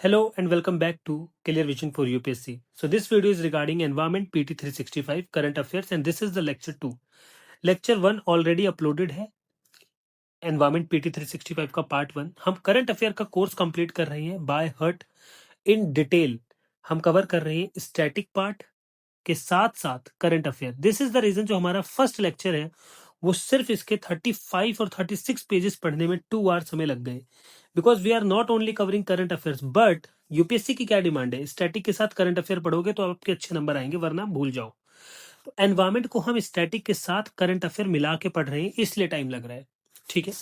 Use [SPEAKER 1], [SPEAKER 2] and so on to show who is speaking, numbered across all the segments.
[SPEAKER 1] Hello and welcome back to Clear Vision for UPSC. So this video is regarding Environment PT 365 Current Affairs and this is the lecture 2. Lecture 1 already uploaded है Environment PT 365 का part 1. हम current affair का course complete कर रहे हैं by heart in detail. हम cover कर रहे हैं स्टैटिक पार्ट के साथ साथ current affair. This is the reason जो हमारा फर्स्ट लेक्चर है वो सिर्फ इसके 35 और 36 पेजेस पढ़ने में 2 आवर्स हमें लग गए, because we are not only covering current affairs but UPSC की क्या डिमांड है, स्टैटिक के साथ करंट अफेयर पढ़ोगे तो आपके अच्छे नंबर आएंगे, वरना भूल जाओ. तो एनवायरमेंट को हम स्टैटिक के साथ करंट अफेयर मिला के पढ़ रहे हैं, इसलिए टाइम लग रहा है. ठीक है,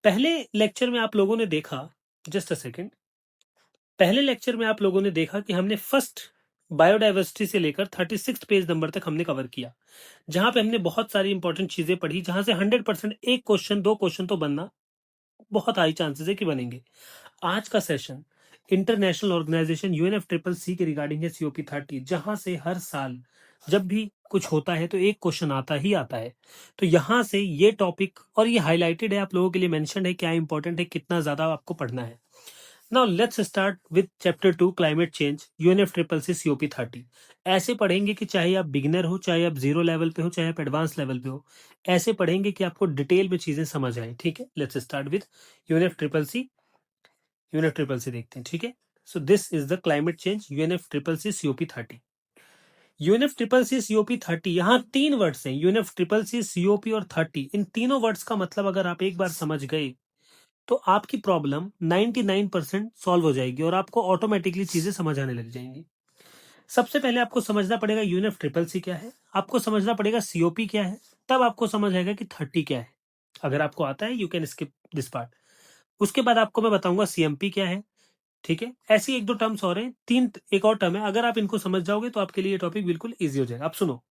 [SPEAKER 1] पहले लेक्चर में आप लोगों ने देखा, जस्ट अ सेकेंड, पहले लेक्चर में आप लोगों ने देखा कि हमने फर्स्ट बायोडाइवर्सिटी से लेकर 36 पेज नंबर तक हमने कवर किया, जहां पे हमने बहुत सारी इंपॉर्टेंट चीजें पढ़ी, जहां से 100% एक क्वेश्चन दो क्वेश्चन तो बनना बहुत हाई चांसेस है कि बनेंगे. आज का सेशन इंटरनेशनल ऑर्गेनाइजेशन UNFCCC के रिगार्डिंग है COP30, जहां से हर साल जब भी कुछ होता है तो एक क्वेश्चन आता ही आता है. तो यहां से ये टॉपिक और ये हाईलाइटेड है, आप लोगों के लिए मेंशन है, क्या इंपॉर्टेंट है, कितना ज्यादा आपको पढ़ना है. Now let's start with chapter 2 climate change UNFCCC COP30. ऐसे पढ़ेंगे कि चाहे आप बिगिनर हो, चाहे आप जीरो लेवल पे हो, चाहे आप एडवांस लेवल पे हो, ऐसे पढ़ेंगे कि आपको डिटेल में चीजें समझ आए. ठीक है, लेट्स स्टार्ट विद UNFCCC. देखते हैं. ठीक है, so this is the climate change UNFCCC COP30. UNFCCC COP30, यहाँ 3 वर्ड्स हैं, UNFCCC, COP और 30. इन तीनों वर्ड्स का मतलब अगर आप एक बार समझ गए तो आपकी प्रॉब्लम 99% सॉल्व हो जाएगी और आपको ऑटोमेटिकली चीजें समझ आने लग जाएंगी. सबसे पहले आपको समझना पड़ेगा UNFCCC क्या है, आपको समझना पड़ेगा COP क्या है, तब आपको समझ आएगा कि 30 क्या है. अगर आपको आता है you can skip this part. उसके बाद आपको मैं बताऊंगा CMP क्या है. ठीक है, ऐसी एक दो टर्म्स और हैं, एक और टर्म है, अगर आप इनको समझ जाओगे तो आपके लिए ये टॉपिक बिल्कुल ईजी हो जाएगा. आप सुनो,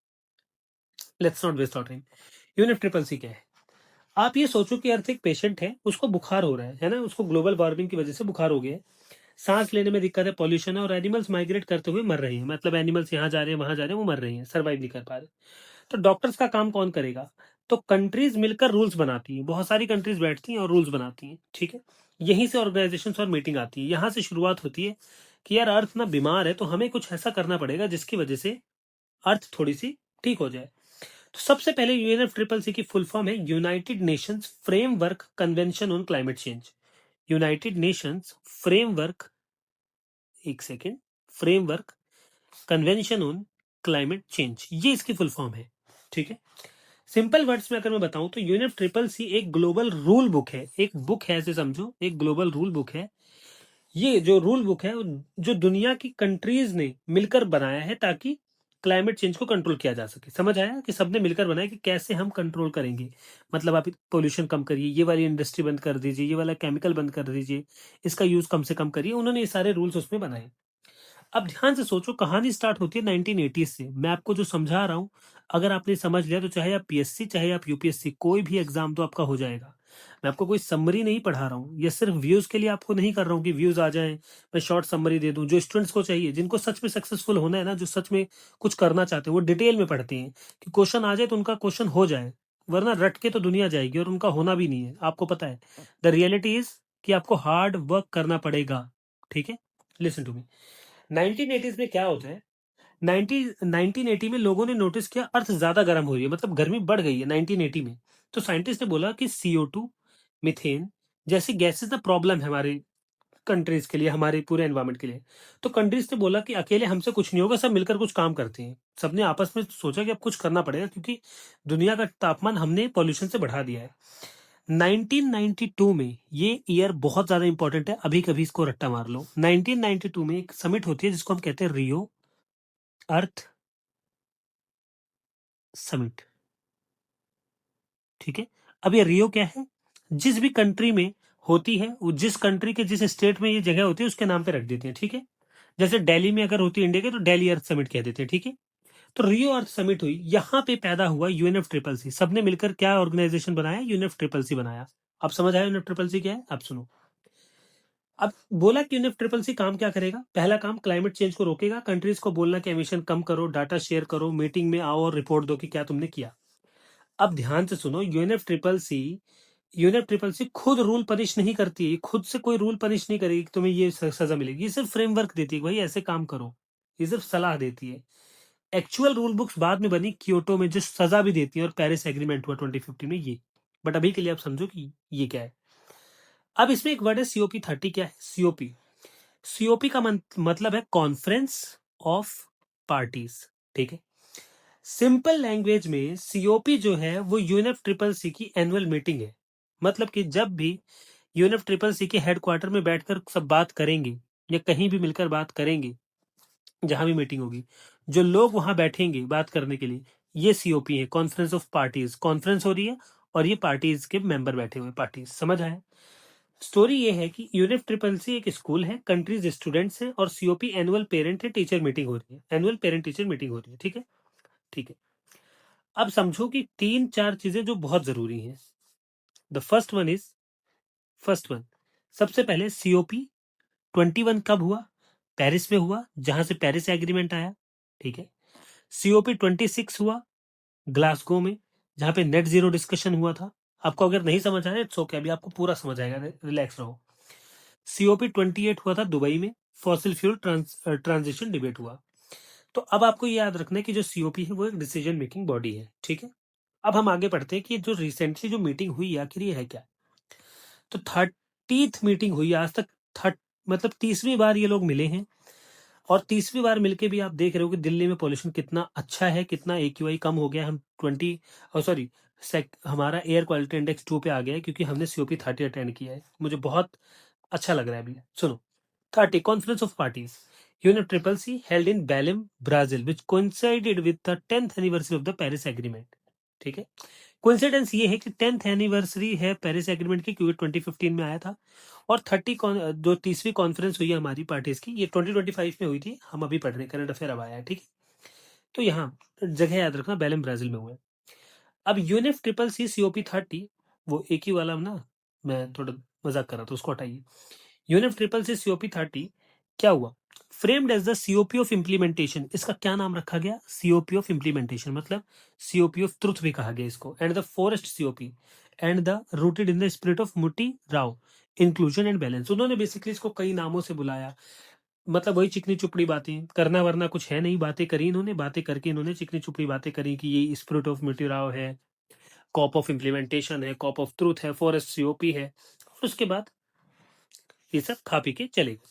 [SPEAKER 1] let's not waste our time. UNFCCC क्या है. आप ये सोचो कि अर्थ एक पेशेंट है, उसको बुखार हो रहा है ना, उसको ग्लोबल वार्मिंग की वजह से बुखार हो गया है, सांस लेने में दिक्कत है, पॉल्यूशन है, और एनिमल्स माइग्रेट करते हुए मर रहे हैं, मतलब एनिमल्स यहाँ जा रहे हैं वहां जा रहे हैं, वो मर रहे हैं, सर्वाइव नहीं कर पा रहे. तो डॉक्टर्स का काम कौन करेगा, तो कंट्रीज मिलकर रूल्स बनाती हैं, बहुत सारी कंट्रीज बैठती हैं और रूल्स बनाती हैं. ठीक है, यहीं से ऑर्गेनाइजेशन और मीटिंग आती है, यहाँ से शुरुआत होती है कि यार अर्थ ना बीमार है तो हमें कुछ ऐसा करना पड़ेगा जिसकी वजह से अर्थ थोड़ी सी ठीक हो जाए. तो सबसे पहले UNFCCC की फुल फॉर्म है United Nations Framework Convention on Climate Change. United Nations Framework, एक second, Framework Convention on Climate Change, ये इसकी फुल फॉर्म है. ठीक है, सिंपल वर्ड्स में अगर मैं बताऊं तो UNFCCC एक ग्लोबल रूल बुक है, एक बुक है, ऐसे समझो एक ग्लोबल रूल बुक है. ये जो रूल बुक है जो दुनिया की कंट्रीज ने मिलकर बनाया है ताकि क्लाइमेट चेंज को कंट्रोल किया जा सके. समझ आया कि सबने मिलकर बनाया कि कैसे हम कंट्रोल करेंगे, मतलब आप पोल्यूशन कम करिए, ये वाली इंडस्ट्री बंद कर दीजिए, ये वाला केमिकल बंद कर दीजिए, इसका यूज कम से कम करिए. उन्होंने ये सारे रूल्स उसमें बनाए. अब ध्यान से सोचो, कहानी स्टार्ट होती है 1980 से. मैं आपको जो समझा रहा हूं अगर आपने समझ लिया तो चाहे आप PSC चाहे आप UPSC कोई भी एग्जाम तो आपका हो जाएगा. मैं आपको कोई समरी नहीं पढ़ा रहा हूँ, ये सिर्फ व्यूज के लिए आपको नहीं कर रहा हूँ कि व्यूज आ जाएं, मैं शॉर्ट समरी दे दूं. जो स्टूडेंट्स को चाहिए, जिनको सच में सक्सेसफुल होना है ना, जो सच में कुछ करना चाहते हैं, वो डिटेल में पढ़ते हैं कि क्वेश्चन आ जाए तो उनका क्वेश्चन हो जाए, वरना रट के तो दुनिया जाएगी और उनका होना भी नहीं है. आपको पता है द रियलिटी इज कि आपको हार्ड वर्क करना पड़ेगा. ठीक है, लिसन टू मी. 1980s में क्या होता है, 1980 में लोगों ने नोटिस किया अर्थ ज्यादा गर्म हो रही है, मतलब गर्मी बढ़ गई है 1980 में. तो साइंटिस्ट ने बोला कि CO2, मीथेन जैसी गैसेस ना प्रॉब्लम है हमारे कंट्रीज के लिए, हमारे पूरे एनवायरमेंट के लिए. तो कंट्रीज ने बोला कि अकेले हमसे कुछ नहीं होगा, सब मिलकर कुछ काम करते हैं. सबने आपस में सोचा कि अब कुछ करना पड़ेगा क्योंकि दुनिया का तापमान हमने पॉल्यूशन से बढ़ा दिया है. 1992 में, ये ईयर बहुत ज्यादा इंपॉर्टेंट है, अभी कभी इसको रट्टा मार लो. 1992 में एक समिट होती है जिसको हम कहते हैं रियो अर्थ समिट. ठीक है, अब ये रियो क्या है, जिस भी कंट्री में होती है, जिस कंट्री के जिस स्टेट में ये जगह होती है उसके नाम पे रख देते हैं. ठीक है, जैसे दिल्ली में अगर होती है इंडिया के तो दिल्ली अर्थ समिट कह देते हैं. ठीक है, तो रियो अर्थ समिट हुई, यहाँ पे पैदा हुआ UNFCCC. सबने मिलकर क्या ऑर्गेनाइजेशन बनाया, UNFCCC बनाया. अब समझ आया UNFCCC क्या है. अब सुनो, अब बोला कि UNFCCC काम क्या करेगा. पहला काम, क्लाइमेट चेंज को रोकेगा, कंट्रीज को बोलना कि एमिशन कम करो, डाटा शेयर करो, मीटिंग में आओ और रिपोर्ट दो कि क्या तुमने किया. अब ध्यान से सुनो, UNFCCC यूनिट ट्रिपल सी खुद रूल पनिश नहीं करती है, खुद से कोई रूल पनिश नहीं करेगी कि तुम्हें ये सजा मिलेगी, ये सिर्फ फ्रेमवर्क देती है भाई ऐसे काम करो, ये सिर्फ सलाह देती है। एक्चुअल रूल बुक्स बाद में बनी क्योटो में, जो सजा भी देती है, और पेरिस एग्रीमेंट हुआ 2015 में ये। बट अभी के लिए आप समझो कि ये क्या है। अब इसमें एक वर्ड है सीओपी 30। क्या है सीओपी? सीओपी का मतलब है कॉन्फ्रेंस ऑफ पार्टीज, ठीक है। सिंपल लैंग्वेज में सीओपी जो है वो यूएनएफ ट्रिपल सी की एनुअल मीटिंग है। मतलब कि जब भी यूएनएफ ट्रिपल सी के हेडक्वार्टर में बैठकर सब बात करेंगे या कहीं भी मिलकर बात करेंगे, जहां भी मीटिंग होगी, जो लोग वहां बैठेंगे बात करने के लिए, ये सीओपी है, कॉन्फ्रेंस ऑफ पार्टीज। कॉन्फ्रेंस हो रही है और ये पार्टीज के मेंबर बैठे हुए, पार्टीज, समझ आया? स्टोरी ये है कि यूनिफ ट्रिपल सी एक स्कूल है, कंट्रीज स्टूडेंट्स हैं, और सीओपी एनुअल पेरेंट है टीचर मीटिंग हो रही है, एनुअल पेरेंट टीचर मीटिंग हो रही है, ठीक है। ठीक है, अब समझो कि 3-4 चीजें जो बहुत जरूरी हैं। द फर्स्ट वन, सबसे पहले सीओपी 21 कब हुआ? पेरिस में हुआ, जहां से पेरिस एग्रीमेंट आया, ठीक है। सीओपी 26 हुआ ग्लासगो में, जहां पे नेट जीरो डिस्कशन हुआ था। आपको अगर नहीं समझ आया इट्स ओके, अभी आपको पूरा समझ आएगा, रिलैक्स रहो। सीओपी 28 हुआ था दुबई में, फॉसिल फ्यूल ट्रांजिशन डिबेट हुआ। तो अब आपको ये याद रखना है कि जो सीओपी है वो एक डिसीजन मेकिंग बॉडी है, ठीक है। अब हम आगे बढ़ते हैं कि जो रिसेंटली जो मीटिंग हुई आखिर ये है क्या। तो 30th मीटिंग हुई आज तक, मतलब 30वीं बार ये लोग मिले हैं, और 30वीं बार मिलके भी आप देख रहे हो कि दिल्ली में पॉल्यूशन कितना अच्छा है, कितना AQI कम हो गया। हम 20 सॉरी हमारा एयर क्वालिटी इंडेक्स 2 पे आ गया है, क्योंकि हमने सीओपी 30 अटेंड किया है। मुझे बहुत अच्छा लग रहा है अभी। सुनो, 30 Conference of Parties, UNFCCC held in Belém, Brazil, which coincided with the 10th anniversary of the Paris Agreement, ठीक है। कोइंसिडेंस ये है कि 10th एनिवर्सरी है पेरिस एग्रीमेंट की, क्योंकि 2015 में आया था। और 30 जो 30वीं कॉन्फ्रेंस हुई है हमारी पार्टीज की, ये 2025 में हुई थी। हम अभी पढ़ रहे हैं, करंट अफेयर अब आया है, ठीक है। तो यहाँ जगह याद रखना, बेलम ब्राजील में हुआ है। अब यूएनएफ ट्रिपल सी सीओपी 30, वो एक ही वाला ना, मैं थोड़ा मजाक कर रहा था, उसको हटाइए। यूएनएफ ट्रिपल सी सीओपी 30 क्या हुआ? Framed as the COP of implementation. इसका क्या नाम रखा गया? सीओपी ऑफ इम्प्लीमेंटेशन, मतलब सीओपी ऑफ ट्रुथ भी कहा गया इसको। And the forest COP and the rooted in the spirit of मुटी राव, इंक्लूजन एंड बैलेंस। उन्होंने बेसिकली इसको कई नामों से बुलाया, मतलब वही चिकनी चुपड़ी बातें करना, वरना कुछ है नहीं। बातें करी इन्होंने, बातें करके इन्होंने चिकनी चुपड़ी बातें करी कि ये स्पिरिट ऑफ मुटी राव है, कॉप ऑफ इम्प्लीमेंटेशन है, कॉप ऑफ ट्रूथ है, फॉरेस्ट सीओपी है। और उसके बाद ये सब खा पी के चले गए।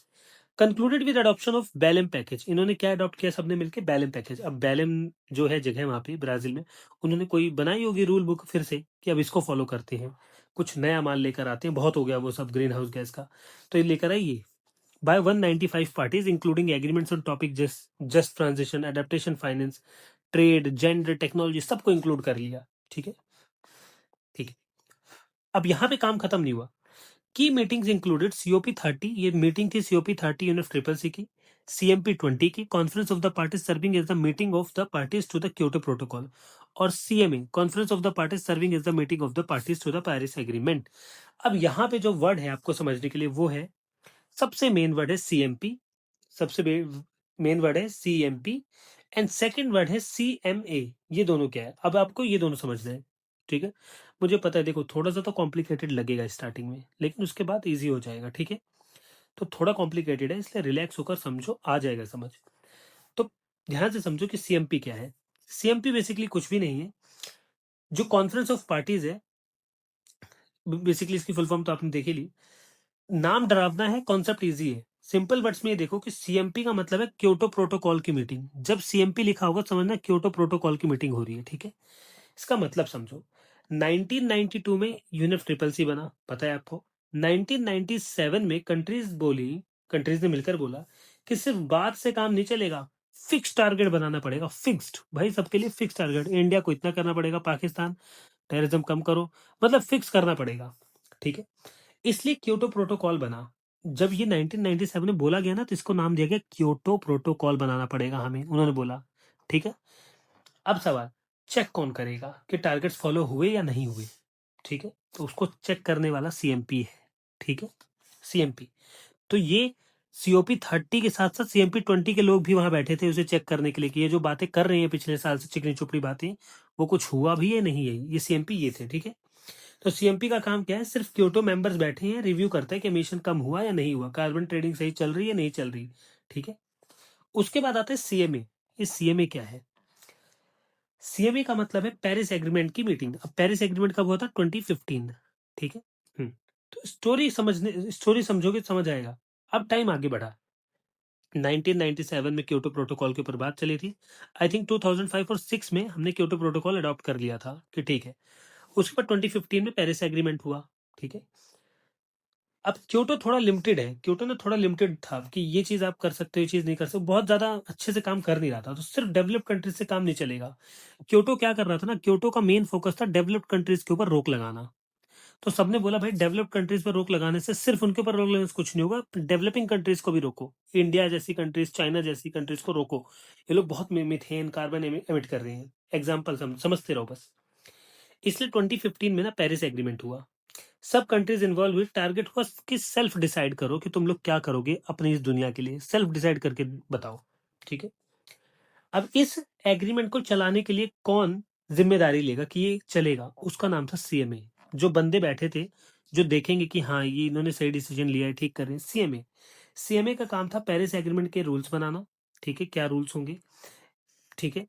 [SPEAKER 1] Concluded with adoption of Belem package. इन्होंने क्या अडॉप्ट किया सबने मिलकर? Belem package. अब बैलेम जो है जगह वहां पे ब्राजील में, उन्होंने कोई बनाई होगी रूल बुक फिर से कि अब इसको फॉलो करते हैं, कुछ नया माल लेकर आते हैं, बहुत हो गया वो सब ग्रीन हाउस गैस का, तो ये लेकर आइए। By 195 parties including agreements on topic just transition, adaptation finance, trade, gender, technology, सबको इंक्लूड कर लिया, ठीक है। ठीक है, अब यहाँ पे काम खत्म नहीं हुआ। की मीटिंग्स इंक्लूडेड सीओपी 30, ये मीटिंग थी सीओपी 30 यूनिट ट्रिपल सी की। सीएमपी 20 की, conference of the parties serving as the meeting of the parties to the Kyoto Protocol. और CMA, conference of the parties serving as the meeting of the parties to the Paris Agreement. अब यहाँ पे जो word है आपको समझने के लिए वो है, सबसे मेन वर्ड है सीएमपी, सबसे मेन वर्ड है सीएमपी, एंड सेकंड वर्ड है सीएमए। ये दोनों क्या है, अब आपको ये दोनों समझना है, ठीक है। मुझे पता है, देखो थोड़ा सा तो कॉम्प्लिकेटेड लगेगा स्टार्टिंग में, लेकिन उसके बाद इजी हो जाएगा, ठीक है। तो थोड़ा कॉम्प्लिकेटेड है, इसलिए रिलैक्स होकर समझो, आ जाएगा समझ। तो ध्यान से समझो कि सीएमपी क्या है। सीएमपी बेसिकली कुछ भी नहीं है, जो कॉन्फ्रेंस ऑफ पार्टीज है, बेसिकली इसकी फुल फॉर्म तो आपने देख ही ली। नाम डरावना है, कॉन्सेप्ट इजी है। सिंपल वर्ड्स में ये देखो कि सीएमपी का मतलब है क्योटो प्रोटोकॉल की मीटिंग। जब सीएमपी लिखा होगा समझना क्योटो प्रोटोकॉल की मीटिंग हो रही है, ठीक है। इसका मतलब समझो, 1992 में यूनिफ ट्रिपल सी बना, पता है आपको। 1997 में कंट्रीज ने मिलकर बोला कि सिर्फ बात से काम नहीं चलेगा, फिक्स टारगेट बनाना पड़ेगा। फिक्स्ड भाई, सबके लिए फिक्स टारगेट। इंडिया को इतना करना पड़ेगा, पाकिस्तान टेररिज्म कम करो, मतलब फिक्स करना पड़ेगा, ठीक है। इसलिए क्योटो प्रोटोकॉल बना। जब ये 1997 में बोला गया ना, तो इसको नाम दिया गया क्योटो प्रोटोकॉल बनाना पड़ेगा हमें, उन्होंने बोला, ठीक है। अब सवाल, चेक कौन करेगा कि टारगेट्स फॉलो हुए या नहीं हुए, ठीक है। तो उसको चेक करने वाला सीएमपी है, ठीक है, सीएमपी। तो ये सीओपी 30 के साथ साथ सीएमपी 20 के लोग भी वहां बैठे थे उसे चेक करने के लिए कि ये जो बातें कर रहे हैं पिछले साल से चिकनी चुपड़ी बातें, वो कुछ हुआ भी है नहीं है। ये सीएमपी ये थे, ठीक है। तो सीएमपी का काम क्या है, सिर्फ क्योटो मेंबर्स बैठे हैं, रिव्यू करते हैं कि एमिशन कम हुआ या नहीं हुआ, कार्बन ट्रेडिंग सही चल रही है नहीं चल रही, ठीक है। उसके बाद आता है सीएमए। ये सीएमए क्या है? सीएमए का मतलब है पेरिस एग्रीमेंट की मीटिंग। अब पेरिस एग्रीमेंट कब हुआ था? 2015, ठीक है। तो स्टोरी समझोगे समझ आएगा। अब टाइम आगे बढ़ा, 1997 में क्योटो प्रोटोकॉल के ऊपर बात चली थी। आई थिंक 2005 और 6 में हमने क्योटो प्रोटोकॉल अडॉप्ट कर लिया था कि ठीक है। उसके बाद 2015 में पेरिस एग्रीमेंट हुआ, ठीक है। अब क्योटो थोड़ा लिमिटेड है, क्योटो ना थोड़ा लिमिटेड था कि ये चीज आप कर सकते हो, ये चीज नहीं कर सकते, बहुत ज्यादा अच्छे से काम कर नहीं रहा था। तो सिर्फ डेवलप्ड कंट्रीज से काम नहीं चलेगा। क्योटो क्या कर रहा था ना, क्योटो का मेन फोकस था डेवलप्ड कंट्रीज के ऊपर रोक लगाना। तो सबने बोला भाई डेवलप्ड कंट्रीज पर रोक लगाने से सिर्फ उनके ऊपर रोक लगाने से कुछ नहीं होगा, डेवलपिंग कंट्रीज को भी रोको, इंडिया जैसी कंट्रीज, चाइना जैसी कंट्रीज को रोको। ये लोग बहुत मिथेन कार्बन एमिट कर रहे हैं, एग्जाम्पल समझते रहो बस। इसलिए 2015 में ना पेरिस एग्रीमेंट हुआ। सब कंट्रीज इन्वॉल्व हुई। टारगेट हुआ कि सेल्फ डिसाइड करो कि तुम लोग क्या करोगे अपनी इस दुनिया के लिए, सेल्फ डिसाइड करके बताओ, ठीक है। अब इस एग्रीमेंट को चलाने के लिए कौन जिम्मेदारी लेगा कि ये चलेगा, उसका नाम था सीएमए। जो बंदे बैठे थे जो देखेंगे कि हाँ ये इन्होंने सही डिसीजन लिया है, ठीक कर रहे हैं, सीएमए। सीएमए का काम था पेरिस एग्रीमेंट के रूल्स बनाना, ठीक है। क्या रूल्स होंगे, ठीक है।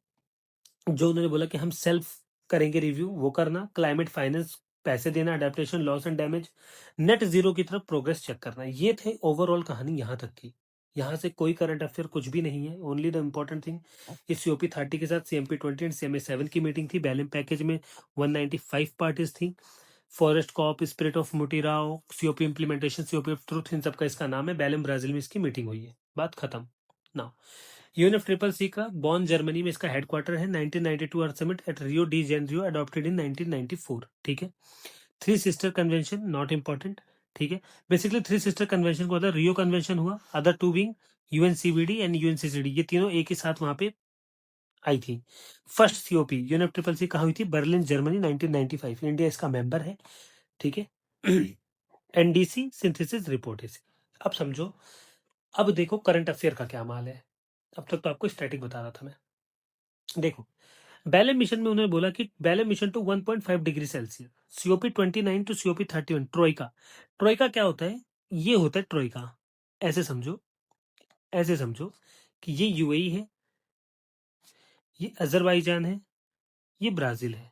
[SPEAKER 1] जो उन्होंने बोला कि हम सेल्फ करेंगे रिव्यू, वो करना, क्लाइमेट फाइनेंस पैसे देना, adaptation, loss and damage, net zero की तरफ प्रोग्रेस चेक करना। ये थे ओवरऑल कहानी यहाँ तक की। यहाँ से कोई करंट अफेयर कुछ भी नहीं है। ओनली द इंपॉर्टेंट थिंग, इस सीओपी 30 के साथ सीएमपी 20 एंड सीएमए 7 की मीटिंग थी। बैलम पैकेज में 195 पार्टीज थी। फॉरेस्ट कॉप, स्पिरिट ऑफ मुटीराओ, COP implementation, COP of truth, इन सबका इसका नाम है। बैलम ब्राजील में इसकी मीटिंग हुई है, बात खत्म ना। यूएनएफ ट्रिपल सी का बॉन जर्मनी में इसका हेडक्वार्टर है। 1992 earth summit at Rio de Janeiro adopted in 1994, ठीक है। Three sister convention, not important, ठीक है। बेसिकली थ्री सिस्टर कन्वेंशन को मतलब रियो कन्वेंशन हुआ, other two being UNCBD and UNCCD, ये तीनों एक ही साथ वहां पे आई थी। First COP UNF triple C कहाँ हुई थी? Berlin Germany, 1995। इंडिया इसका मेंबर है, ठीक है। एनडीसी सिंथेसिस रिपोर्ट है। अब समझो, अब देखो करंट अफेयर का क्या माल है। अब तक तो आपको स्टैटिक बता रहा था मैं। देखो, बैलम मिशन में उन्होंने बोला कि Belem mission to 1.5 degree Celsius, COP 29 to COP 31, troika. Troika क्या होता है? ये होता है ट्रोइका, ऐसे समझो, ऐसे समझो कि ये यूएई है, ये अजरबैजान है, ये ब्राजील है।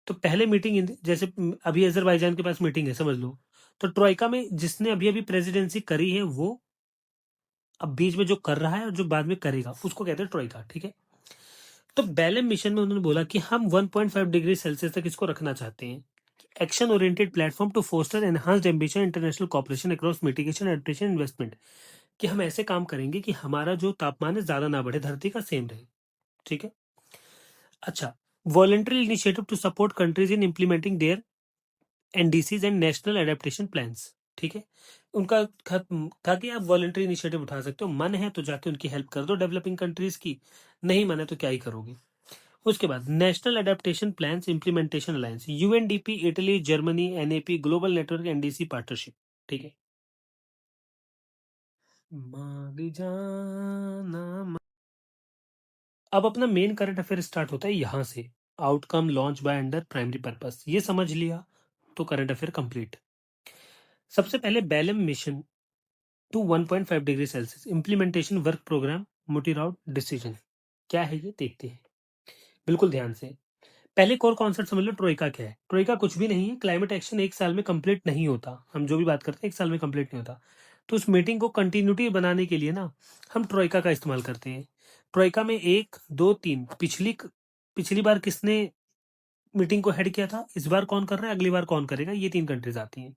[SPEAKER 1] तो पहले मीटिंग जैसे अभी अजरबैजान के पास मीटिंग है समझ लो, तो ट्रोइका में जिसने अभी अभी प्रेसिडेंसी करी है वो अब बीच में जो कर रहा है और जो बाद में करेगा उसको कहते हैं ट्रोइका, ठीक है। तो बैलम मिशन में उन्होंने बोला कि हम 1.5 डिग्री सेल्सियस तक इसको रखना चाहते हैं। Action oriented platform to foster enhanced ambition international cooperation across mitigation adaptation investment, कि हम ऐसे काम करेंगे कि हमारा जो तापमान है ज्यादा ना बढ़े, धरती का सेम रहे, ठीक है। अच्छा, voluntary initiative to support countries in implementing their NDCs and national adaptation plans, ठीक है। उनका था कि आप वॉलंटरी इनिशिएटिव उठा सकते हो, मन है तो जाके उनकी हेल्प कर दो डेवलपिंग कंट्रीज की, नहीं मन है तो क्या ही करोगे। उसके बाद national adaptation plans implementation alliance, UNDP, Italy, Germany, NAP, global network, NDC partnership, ठीक है। अब अपना मेन करंट अफेयर स्टार्ट होता है यहां से, outcome launch by under primary purpose, ये समझ लिया तो करंट अफेयर कंप्लीट। सबसे पहले Belem mission to 1.5 degree Celsius implementation work programme मोटिराउड डिसीजन, क्या है ये देखते हैं बिल्कुल ध्यान से। पहले कोर कॉन्सेप्ट समझ लो, ट्रोइका क्या है। ट्रोइका कुछ भी नहीं है, क्लाइमेट एक्शन एक साल में कंप्लीट नहीं होता, हम जो भी बात करते हैं एक साल में कंप्लीट नहीं होता। तो उस मीटिंग को कंटिन्यूटी बनाने के लिए ना हम ट्रोइका का इस्तेमाल करते हैं। ट्रोइका में 1 2 3, पिछली बार किसने मीटिंग को हेड किया था, इस बार कौन कर रहा है, अगली बार कौन करेगा, ये 3 कंट्रीज आती हैं,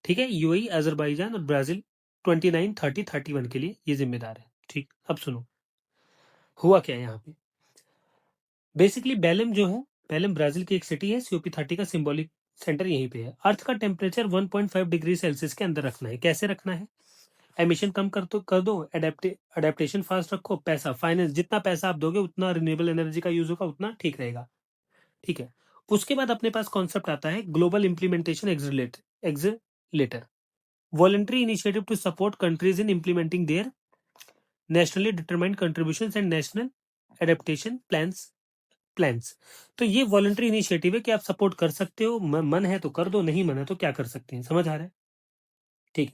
[SPEAKER 1] ठीक है। यूएई, अजरबैजान और ब्राजील 29 30 31 के लिए ये जिम्मेदार है, ठीक। अब सुनो हुआ क्या है यहाँ पे। बेसिकली बेलम जो है, बेलम ब्राजील की एक सिटी है, सीओपी 30 का सिंबॉलिक सेंटर यहीं पे है। अर्थ का टेम्परेचर 1.5 डिग्री सेल्सियस के अंदर रखना है। कैसे रखना है? एमिशन कम कर दो, अडेप्टेशन फास्ट रखो, पैसा फाइनेंस, जितना पैसा आप दोगे उतना रिन्यूएबल एनर्जी का यूज होगा, उतना ठीक रहेगा, ठीक है। उसके बाद अपने पास कॉन्सेप्ट आता है global implementation accelerator, voluntary initiative to support countries in implementing their nationally determined contributions and national adaptation plans. तो ये वॉलंटरी इनिशिएटिव है कि आप सपोर्ट कर सकते हो, मन है तो कर दो, नहीं मन है तो क्या कर सकते हैं, समझ आ रहा है? ठीक।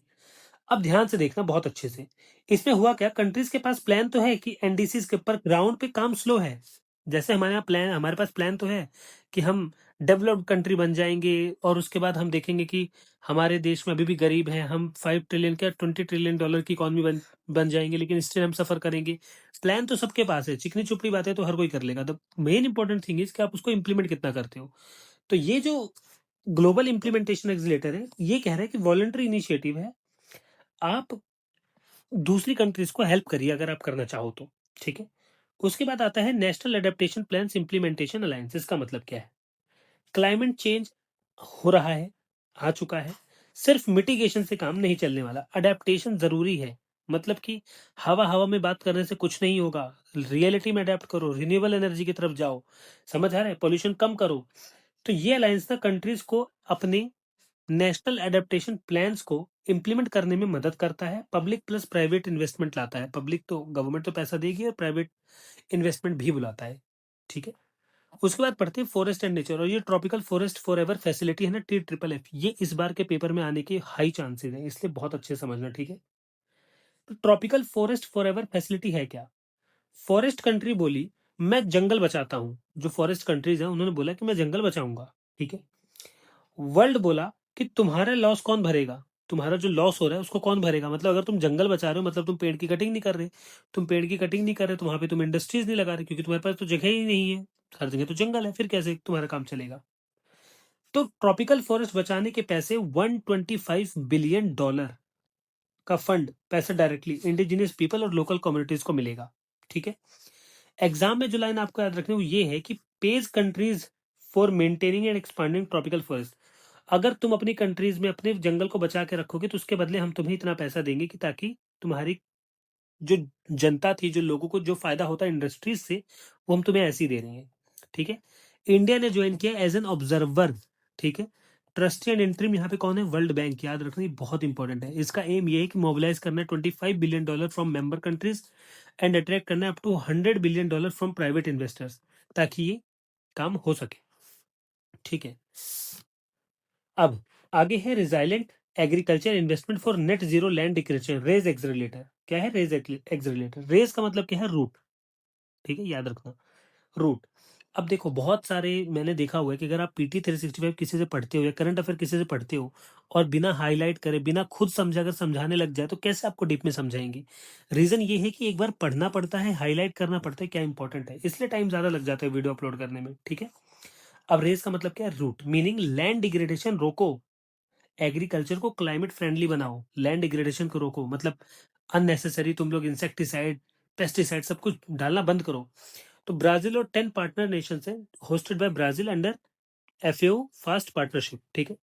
[SPEAKER 1] अब ध्यान से देखना बहुत अच्छे से। इसमें हुआ क्या, कंट्रीज के पास प्लान तो है कि एनडीसीज के ऊपर ग्राउंड पे काम स्लो है। जैसे हमारे पास प्लान तो है कि हम डेवलप्ड कंट्री बन जाएंगे और उसके बाद हम देखेंगे कि हमारे देश में अभी भी गरीब हैं, हम 5 ट्रिलियन क्या 20 ट्रिलियन डॉलर की इकोनॉमी बन जाएंगे, लेकिन स्टिल हम सफर करेंगे। प्लान तो सबके पास है, चिकनी चुपड़ी बातें तो हर कोई कर लेगा। The main important thing is कि आप उसको इंप्लीमेंट कितना करते हो। तो ये जो ग्लोबल इंप्लीमेंटेशन एक्सीलेटर है, ये कह रहा है कि वॉलंटरी इनिशिएटिव है, आप दूसरी कंट्रीज को हेल्प करिए अगर आप करना चाहो तो। ठीक है। उसके बाद आता है national adaptation plan implementation alliance. इसका मतलब क्या है, क्लाइमेट चेंज हो रहा है, आ चुका है, सिर्फ मिटिगेशन से काम नहीं चलने वाला, अडेप्टेशन जरूरी है। मतलब कि हवा हवा में बात करने से कुछ नहीं होगा, रियलिटी में अडेप्ट करो, रिन्यूएबल एनर्जी की तरफ जाओ, समझ आ रहा है, पॉल्यूशन कम करो। तो ये अलायंस ना कंट्रीज को अपने नेशनल एडेप्टेशन प्लान्स को इंप्लीमेंट करने में मदद करता है, पब्लिक प्लस प्राइवेट इन्वेस्टमेंट लाता है। पब्लिक तो गवर्नमेंट तो पैसा देगी और प्राइवेट इन्वेस्टमेंट भी बुलाता है। ठीक है। उसके बाद पढ़ते हैं फॉरेस्ट एंड नेचर, और ये tropical forest for ever facility है ना, TFFF, ये इस बार के पेपर में आने के हाई चांसेस है, इसलिए बहुत अच्छे से समझना। ठीक है। तो tropical forest for ever facility है क्या, फॉरेस्ट कंट्री बोली मैं जंगल बचाता हूं, जो फॉरेस्ट कंट्रीज है उन्होंने बोला कि मैं जंगल बचाऊंगा। ठीक है। वर्ल्ड बोला कि तुम्हारा लॉस कौन भरेगा, तुम्हारा जो लॉस हो रहा है उसको कौन भरेगा। मतलब अगर तुम जंगल बचा रहे हो मतलब तुम पेड़ की कटिंग नहीं कर रहे, तुम पेड़ की कटिंग नहीं कर रहे तो वहां पे तुम इंडस्ट्रीज नहीं लगा रहे, क्योंकि तुम्हारे पास तो जगह ही नहीं है, हर जगह तो जंगल है, फिर कैसे तुम्हारा काम चलेगा। तो ट्रॉपिकल फॉरेस्ट बचाने के पैसे $125 बिलियन का फंड, पैसा डायरेक्टली इंडिजिनियस पीपल और लोकल कम्युनिटीज को मिलेगा। ठीक है। एग्जाम में जो लाइन आपको याद रखनी है वो ये है कि page countries for maintaining and expanding tropical forest. अगर तुम अपनी कंट्रीज में अपने जंगल को बचा के रखोगे तो उसके बदले हम तुम्हें इतना पैसा देंगे कि ताकि तुम्हारी जो जनता थी, जो लोगों को जो फायदा होता है इंडस्ट्रीज से, वो हम तुम्हें ऐसे ही दे रहे हैं। ठीक है। इंडिया ने ज्वाइन किया एज एन ऑब्जर्वर। ठीक है। ट्रस्टी एंड इंटरिम यहाँ पे कौन है, वर्ल्ड बैंक, याद रखना ये बहुत इंपॉर्टेंट है। इसका एम ये है कि मोबिलाइज करना है $25 billion from member countries and attract करना है up to $100 billion from private investors, ताकि ये काम हो सके। ठीक है। अब आगे है resilient agriculture investment for net zero land degradation, raise accelerator. क्या है रेज एक्सरिलेटर, रेज का मतलब क्या है, रूट। ठीक है, याद रखना, रूट। अब देखो बहुत सारे मैंने देखा हुआ है कि अगर आप PT 365 किसी से पढ़ते हो या करंट अफेयर किसी से पढ़ते हो और बिना हाईलाइट करे बिना खुद समझा अगर समझाने लग जाए तो कैसे आपको डीप में समझाएंगे। रीजन ये है कि एक बार पढ़ना पड़ता है, हाईलाइट करना पड़ता है क्या इंपॉर्टेंट है, इसलिए टाइम ज्यादा लग जाता है वीडियो अपलोड करने में। ठीक है। अब रेस का मतलब क्या है, रूट, मीनिंग लैंड डिग्रेडेशन रोको, एग्रीकल्चर को क्लाइमेट फ्रेंडली बनाओ, लैंड डिग्रेडेशन को रोको, मतलब अननेसेसरी तुम लोग इंसेक्टिसाइड पेस्टिसाइड सब कुछ डालना बंद करो। तो ब्राजील और 10 पार्टनर नेशन है, hosted by Brazil under FAO fast partnership. ठीक है।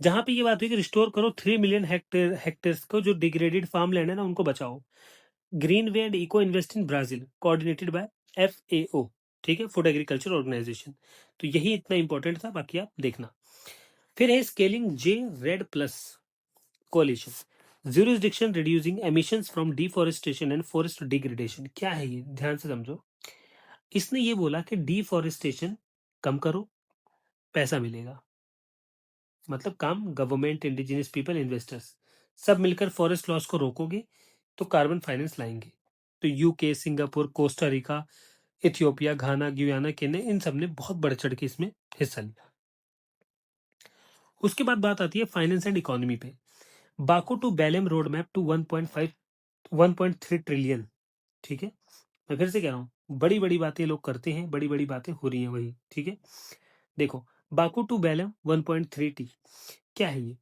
[SPEAKER 1] जहां पे ये बात हुई कि रिस्टोर करो 3 मिलियन हेक्टेयर्स को, जो डिग्रेडेड फार्म लैंड है ना उनको बचाओ। Green way and eco invest in Brazil coordinated by FAO। ठीक है, फूड एग्रीकल्चर ऑर्गेनाइजेशन। तो यही इतना इंपॉर्टेंट था, बाकी आप देखना। फिर है scaling J red plus कोalition, jurisdiction reducing emissions from deforestation and forest degradation। क्या है ये, ध्यान से समझो। इसने ये बोला कि डिफॉरेस्टेशन कम करो, पैसा मिलेगा। मतलब काम गवर्नमेंट, इंडिजिनियस पीपल, इन्वेस्टर्स सब मिलकर फॉरेस्ट लॉस को रोकोगे तो कार्बन फाइनेंस लाएंगे। तो UK, Singapore, Costa Rica, Ethiopia, Ghana, Guyana, Kenya, इन सब ने बहुत बढ़ चढ़ के इसमें हिस्सा लिया। उसके बाद बात आती है फाइनेंस एंड इकोनॉमी पे। Baku to Belem road map to 1.3 trillion. ठीक है। मैं फिर से कह रहा हूँ, बड़ी बड़ी बातें लोग करते हैं, बड़ी बड़ी बातें हो रही हैं वही। ठीक है। देखो, बाकू टू बेलम 1.3T क्या है ये,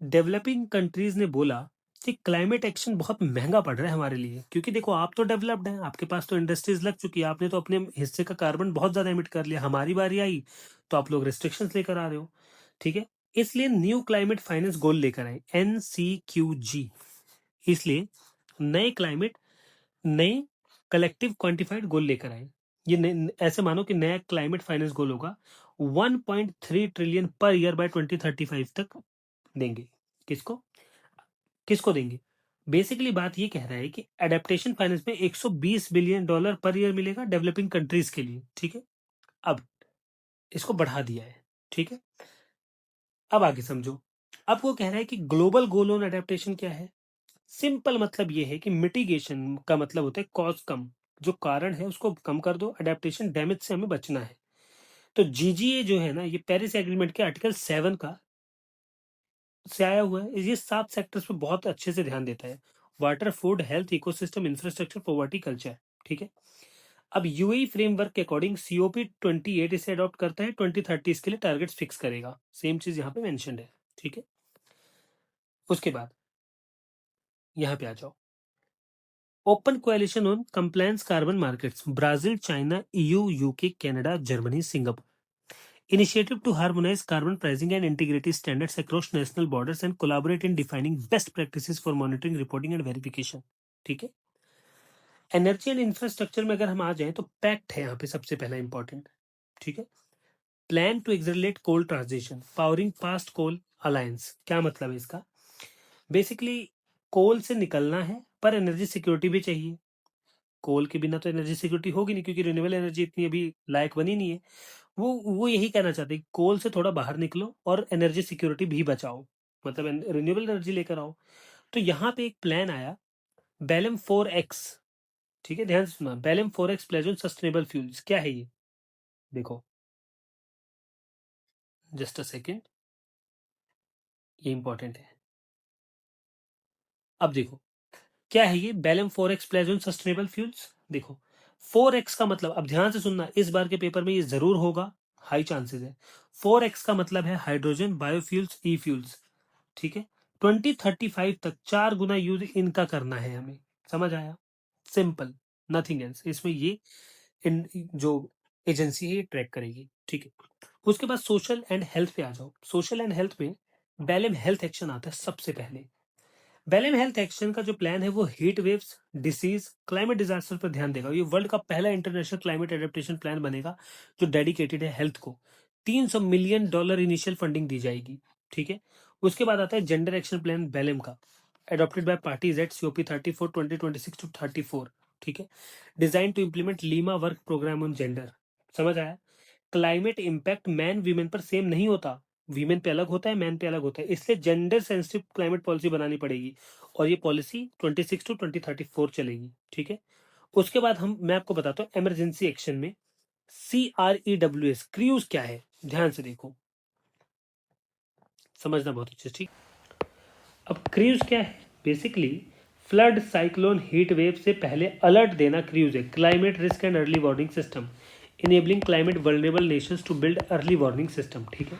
[SPEAKER 1] डेवलपिंग कंट्रीज ने बोला कि क्लाइमेट एक्शन बहुत महंगा पड़ रहा है हमारे लिए, क्योंकि देखो आप तो डेवलप्ड हैं, आपके पास तो इंडस्ट्रीज लग चुकी है, आपने तो अपने हिस्से का कार्बन बहुत ज्यादा एमिट कर लिया, हमारी बारी आई तो आप लोग रेस्ट्रिक्शंस लेकर आ रहे हो। ठीक है। इसलिए न्यू क्लाइमेट फाइनेंस गोल लेकर आए NCQG। इसलिए नए क्लाइमेट, नए कलेक्टिव क्वांटिफाइड गोल लेकर आए। ये ऐसे मानो कि नया क्लाइमेट फाइनेंस गोल होगा 1.3 ट्रिलियन पर ईयर बाय 2035 तक देंगे। किसको, किसको देंगे, बेसिकली बात ये कह रहा है कि एडेप्टेशन फाइनेंस में $120 बिलियन पर ईयर मिलेगा डेवलपिंग कंट्रीज के लिए। ठीक है। अब इसको बढ़ा दिया है, ठीक है। अब आगे समझो। अब वो कह रहा है कि ग्लोबल गोल ऑन एडेप्टेशन क्या है। सिंपल मतलब ये है कि मिटिगेशन का मतलब होता है कॉज कम, जो कारण है उसको कम कर दो, अडेप्टेशन डैमेज से हमें बचना है। तो जीजीए जो है ना, ये पेरिस एग्रीमेंट के आर्टिकल 7 का से आया हुआ है। ये 7 सेक्टर्स पे बहुत अच्छे से ध्यान देता है। Water, food, health, ecosystem, infrastructure, poverty, culture, ठीक है। अब यूएई फ्रेमवर्क के अकॉर्डिंग सीओपी 28 इसे अडॉप्ट करता है, 2030 इसके लिए टारगेट्स फिक्स करेगा। सेम चीज यहाँ पे मेंशन्ड है, ठीक है। उसके बाद यहाँ पे आ जाओ। Open coalition on compliance carbon markets, Brazil, China, EU, UK, Canada, Germany, Singapore. Initiative to harmonize carbon pricing and integrity standards across national borders and collaborate in defining best practices for monitoring, reporting and verification. ठीक है। Energy and infrastructure में अगर हम आ जाएं तो pact है यहाँ पे सबसे पहला इंपॉर्टेंट, ठीक है। Plan to accelerate coal transition, powering past coal alliance. क्या मतलब है इसका? बेसिकली कोल से निकलना है पर एनर्जी सिक्योरिटी भी चाहिए। कोल के बिना तो एनर्जी सिक्योरिटी होगी नहीं, क्योंकि रिन्यूएबल एनर्जी इतनी अभी लायक बनी नहीं है। वो यही कहना चाहते हैं, कोल से थोड़ा बाहर निकलो और एनर्जी सिक्योरिटी भी बचाओ, मतलब रिन्यूएबल एनर्जी लेकर आओ। तो यहाँ पे एक प्लान आया, बेलम 4x, ठीक है, ध्यान से सुना, Belem 4x pledge on sustainable fuels. क्या है ये? देखो, जस्ट अ सेकेंड, ये इंपॉर्टेंट है। अब देखो क्या है ये Belem 4x pledge on sustainable fuels. देखो 4x का मतलब, अब ध्यान से सुनना, इस बार के पेपर में ये जरूर होगा, हाई चांसेस है। 4x का मतलब है हाइड्रोजन, बायोफ्यूल्स, ई फ्यूल्स, ठीक है। 2035 तक 4 गुना यूज इनका करना है हमें। समझ आया? Simple, nothing else. इसमें ये जो एजेंसी है ये ट्रैक करेगी, ठीक है। उसके बाद सोशल एंड हेल्थ पे आ जाओ। सोशल एंड हेल्थ में बेलम हेल्थ एक्शन आता है सबसे पहले। बेलम हेल्थ एक्शन का जो प्लान है वो heat waves, disease, climate disaster पर ध्यान देगा। ये वर्ल्ड का पहला इंटरनेशनल क्लाइमेट एडेप्टेशन प्लान बनेगा जो डेडिकेटेड है हेल्थ को। $300 मिलियन इनिशियल फंडिंग दी जाएगी, ठीक है। उसके बाद आता है जेंडर एक्शन प्लान बेलम का, adopted by parties at COP 34 2026 to 34, ठीक है। Design to implement Lima work programme on gender. समझ आया? क्लाइमेट इम्पैक्ट मैन वीमेन पर सेम नहीं होता, वीमेन पे अलग होता है, मैन पे अलग होता है, इसलिए जेंडर सेंसिटिव क्लाइमेट पॉलिसी बनानी पड़ेगी। और ये पॉलिसी 26 टू 2034 चलेगी, ठीक है। उसके बाद मैं आपको बताता हूँ इमरजेंसी एक्शन में CREWS, क्रूज क्या है, ध्यान से देखो, समझना बहुत अच्छे, ठीक। अब क्रूज क्या है? Basically flood, cyclone, heat wave से पहले अलर्ट देना क्रूज है। Climate risk and early warning system, enabling climate vulnerable nations to build early warning system, ठीक है।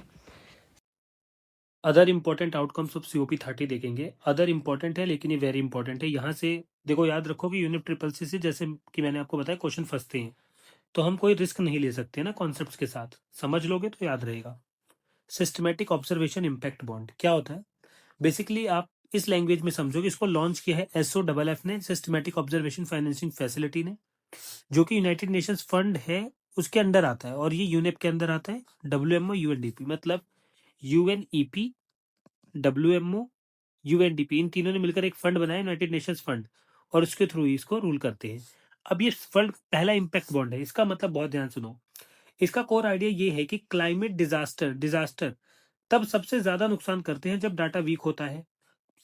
[SPEAKER 1] Other important outcomes of COP 30 देखेंगे। अदर इंपॉर्टेंट है लेकिन ये वेरी इंपॉर्टेंट है। यहाँ से देखो, याद रखो कि यूनिट ट्रिपल सी से, जैसे कि मैंने आपको बताया, क्वेश्चन फंसते हैं, तो हम कोई रिस्क नहीं ले सकते ना कॉन्सेप्ट्स के साथ। समझ लोगे तो याद रहेगा। सिस्टमैटिक ऑब्जर्वेशन इम्पैक्ट बॉन्ड क्या होता है? बेसिकली आप इस लैंग्वेज में समझोगे, इसको लॉन्च किया है SOFF ने, सिस्टमैटिक ऑब्जर्वेशन फाइनेंसिंग फैसिलिटी ने, जो कि यूनाइटेड नेशंस फंड है उसके अंडर आता है, और ये यूनेप के अंदर आता है। WMO UNDP, मतलब UNEP, WMO, UNDP, इन तीनों ने मिलकर एक फंड बनाया, यूनाइटेड नेशंस फंड, और उसके थ्रू ही इसको रूल करते हैं। अब ये फंड पहला इम्पैक्ट बॉन्ड है। इसका मतलब बहुत ध्यान सुनो, इसका कोर आइडिया ये है कि क्लाइमेट डिजास्टर तब सबसे ज्यादा नुकसान करते हैं जब डाटा वीक होता है।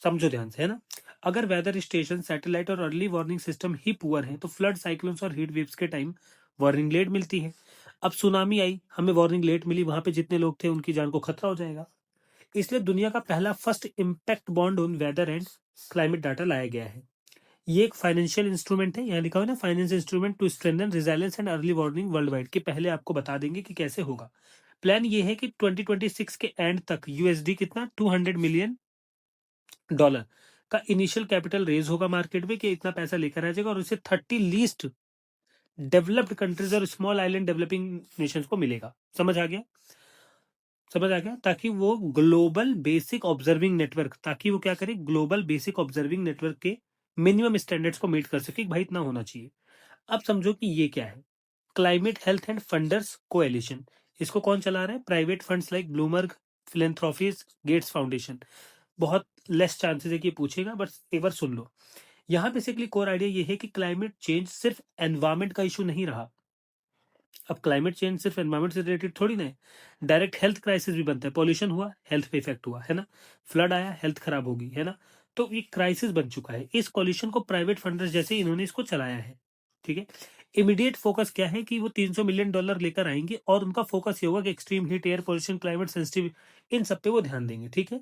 [SPEAKER 1] समझो ध्यान से, है ना। अगर वेदर स्टेशन, सैटेलाइट और अर्ली वार्निंग सिस्टम ही पुअर है तो फ्लड, साइक्लोन्स और हीट वेव्स के टाइम वार्निंग लेट मिलती है। अब सुनामी आई, हमें वार्निंग लेट मिली, वहां पे जितने लोग थे उनकी जान को खतरा हो जाएगा। इसलिए दुनिया का पहला first impact bond on whether and climate data लाया गया है। ये एक फाइनेंशियल इंस्ट्रूमेंट है, यहाँ लिखा हुआ है ना, finance instrument to strengthen resilience and early warning worldwide, के पहले आपको बता देंगे कि कैसे होगा। प्लान ये है कि 2026 के एंड तक USD कितना, $200 मिलियन का इनिशियल कैपिटल रेज होगा मार्केट में, कि इतना पैसा लेकर आ जाएगा, और उसे 30 लीस्ट डेवलप्ड कंट्रीज और स्मॉल आइलैंड डेवलपिंग नेशंस को मिलेगा। समझ आ गया? समझ आ गया, ताकि वो ग्लोबल बेसिक ऑब्जर्विंग नेटवर्क, ताकि वो क्या करे, ग्लोबल बेसिक ऑब्जर्विंग नेटवर्क के मिनिमम स्टैंडर्ड्स को मीट कर सके, भाई इतना होना चाहिए। अब समझो कि ये क्या है, climate health and funders coalition. इसको कौन चला रहा है? Private funds like Bloomberg, philanthropies, Gates Foundation. बहुत लेस चांसेस है कि ये पूछेगा, बट एक बार सुन लो। यहाँ बेसिकली कोर आइडिया ये है कि क्लाइमेट चेंज सिर्फ एनवायरमेंट का इशू नहीं रहा, अब क्लाइमेट चेंज सिर्फ एनवायरमेंट से रिलेटेड थोड़ी ना है, डायरेक्ट हेल्थ क्राइसिस भी बनता है। पॉल्यूशन हुआ, हेल्थ पे इफेक्ट हुआ, है ना। फ्लड आया, हेल्थ खराब होगी, है ना। तो ये क्राइसिस बन चुका है। इस पॉल्यूशन को प्राइवेट फंडर्स जैसे इन्होंने इसको चलाया है, ठीक है। इमीडिएट फोकस क्या है कि वो $300 मिलियन लेकर आएंगे और उनका फोकस ये होगा कि extreme heat, air pollution, climate sensitive, इन सब पे वो ध्यान देंगे, ठीक है।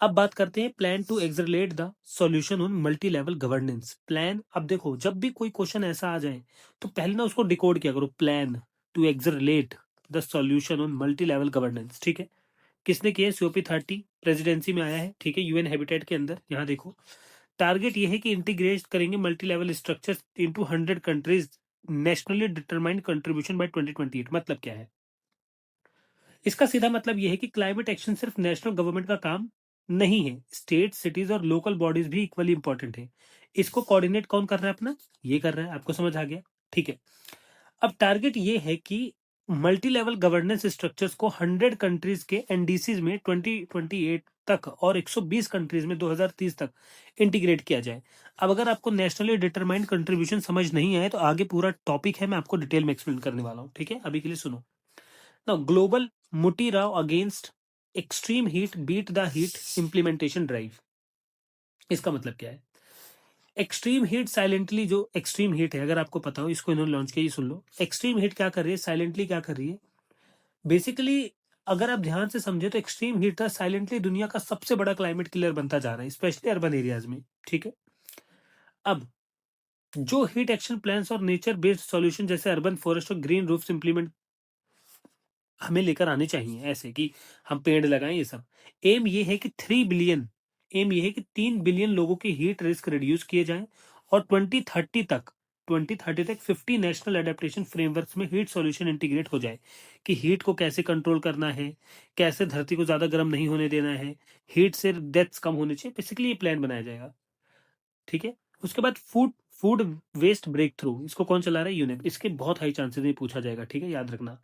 [SPEAKER 1] अब बात करते हैं plan to accelerate the solution on multi level governance. Plan, अब देखो जब भी कोई क्वेश्चन ऐसा आ जाए तो पहले ना उसको डिकोड किया करो, plan to accelerate the solution on multi level governance, ठीक है। किसने किया है? COP30 प्रेसिडेंसी में आया है, ठीक है, यूएन हैबिटेट के अंदर। यहाँ देखो टारगेट ये है कि इंटीग्रेट करेंगे multi level structure into 100 countries, nationally determined contribution by 2028। मतलब क्या है इसका? सीधा मतलब यह है कि क्लाइमेट एक्शन सिर्फ नेशनल गवर्नमेंट का काम नहीं है, स्टेट, सिटीज और लोकल बॉडीज भी इक्वली इंपॉर्टेंट है। इसको कोऑर्डिनेट कौन कर रहा है? अपना ये कर रहा है। आपको समझ आ गया, ठीक है। अब टारगेट ये है कि मल्टी लेवल गवर्नेंस स्ट्रक्चर्स को 100 कंट्रीज के एनडीसीज में 2028 तक और 120 कंट्रीज में 2030 तक इंटीग्रेट किया जाए। अब अगर आपको नेशनली डिटरमाइंड कंट्रीब्यूशन समझ नहीं आए तो आगे पूरा टॉपिक है, मैं आपको डिटेल में एक्सप्लेन करने वाला हूँ, ठीक है। अभी के लिए सुनो। Now, global Mutti Rao against extreme heat beat the heat implementation drive। इसका मतलब क्या है? एक्सट्रीम हीट साइलेंटली, जो एक्सट्रीम हीट है अगर आपको पता हो, इसको इन्होंने लॉन्च किया, ये सुन लो। एक्सट्रीम हीट क्या कर रही है? साइलेंटली क्या कर रही है? बेसिकली अगर आप ध्यान से समझे तो एक्सट्रीम हीट था साइलेंटली दुनिया का सबसे बड़ा क्लाइमेट किलर बनता जा रहा है, स्पेशली अर्बन एरियाज में, ठीक है। अब जो हीट एक्शन प्लान्स और नेचर बेस्ड सॉल्यूशन जैसे अर्बन फॉरेस्ट और ग्रीन रूफ्स इंप्लीमेंट हमें लेकर आने चाहिए, ऐसे कि हम पेड़ लगाएं, ये सब। एम ये है कि 3 बिलियन, एम ये है कि 3 बिलियन लोगों की हीट रिस्क रिड्यूस किए जाएं और 2030 तक 50 नेशनल एडेप्टेशन फ्रेमवर्क्स में हीट सॉल्यूशन इंटीग्रेट हो जाए कि हीट को कैसे कंट्रोल करना है, कैसे धरती को ज्यादा गर्म नहीं होने देना है, हीट से डेथ्स कम होने चाहिए। बेसिकली ये प्लान बनाया जाएगा, ठीक है। उसके बाद food food waste breakthrough, इसको कौन चला रहा है? यूनिप। इसके बहुत हाई चांसेस में पूछा जाएगा, ठीक है, याद रखना।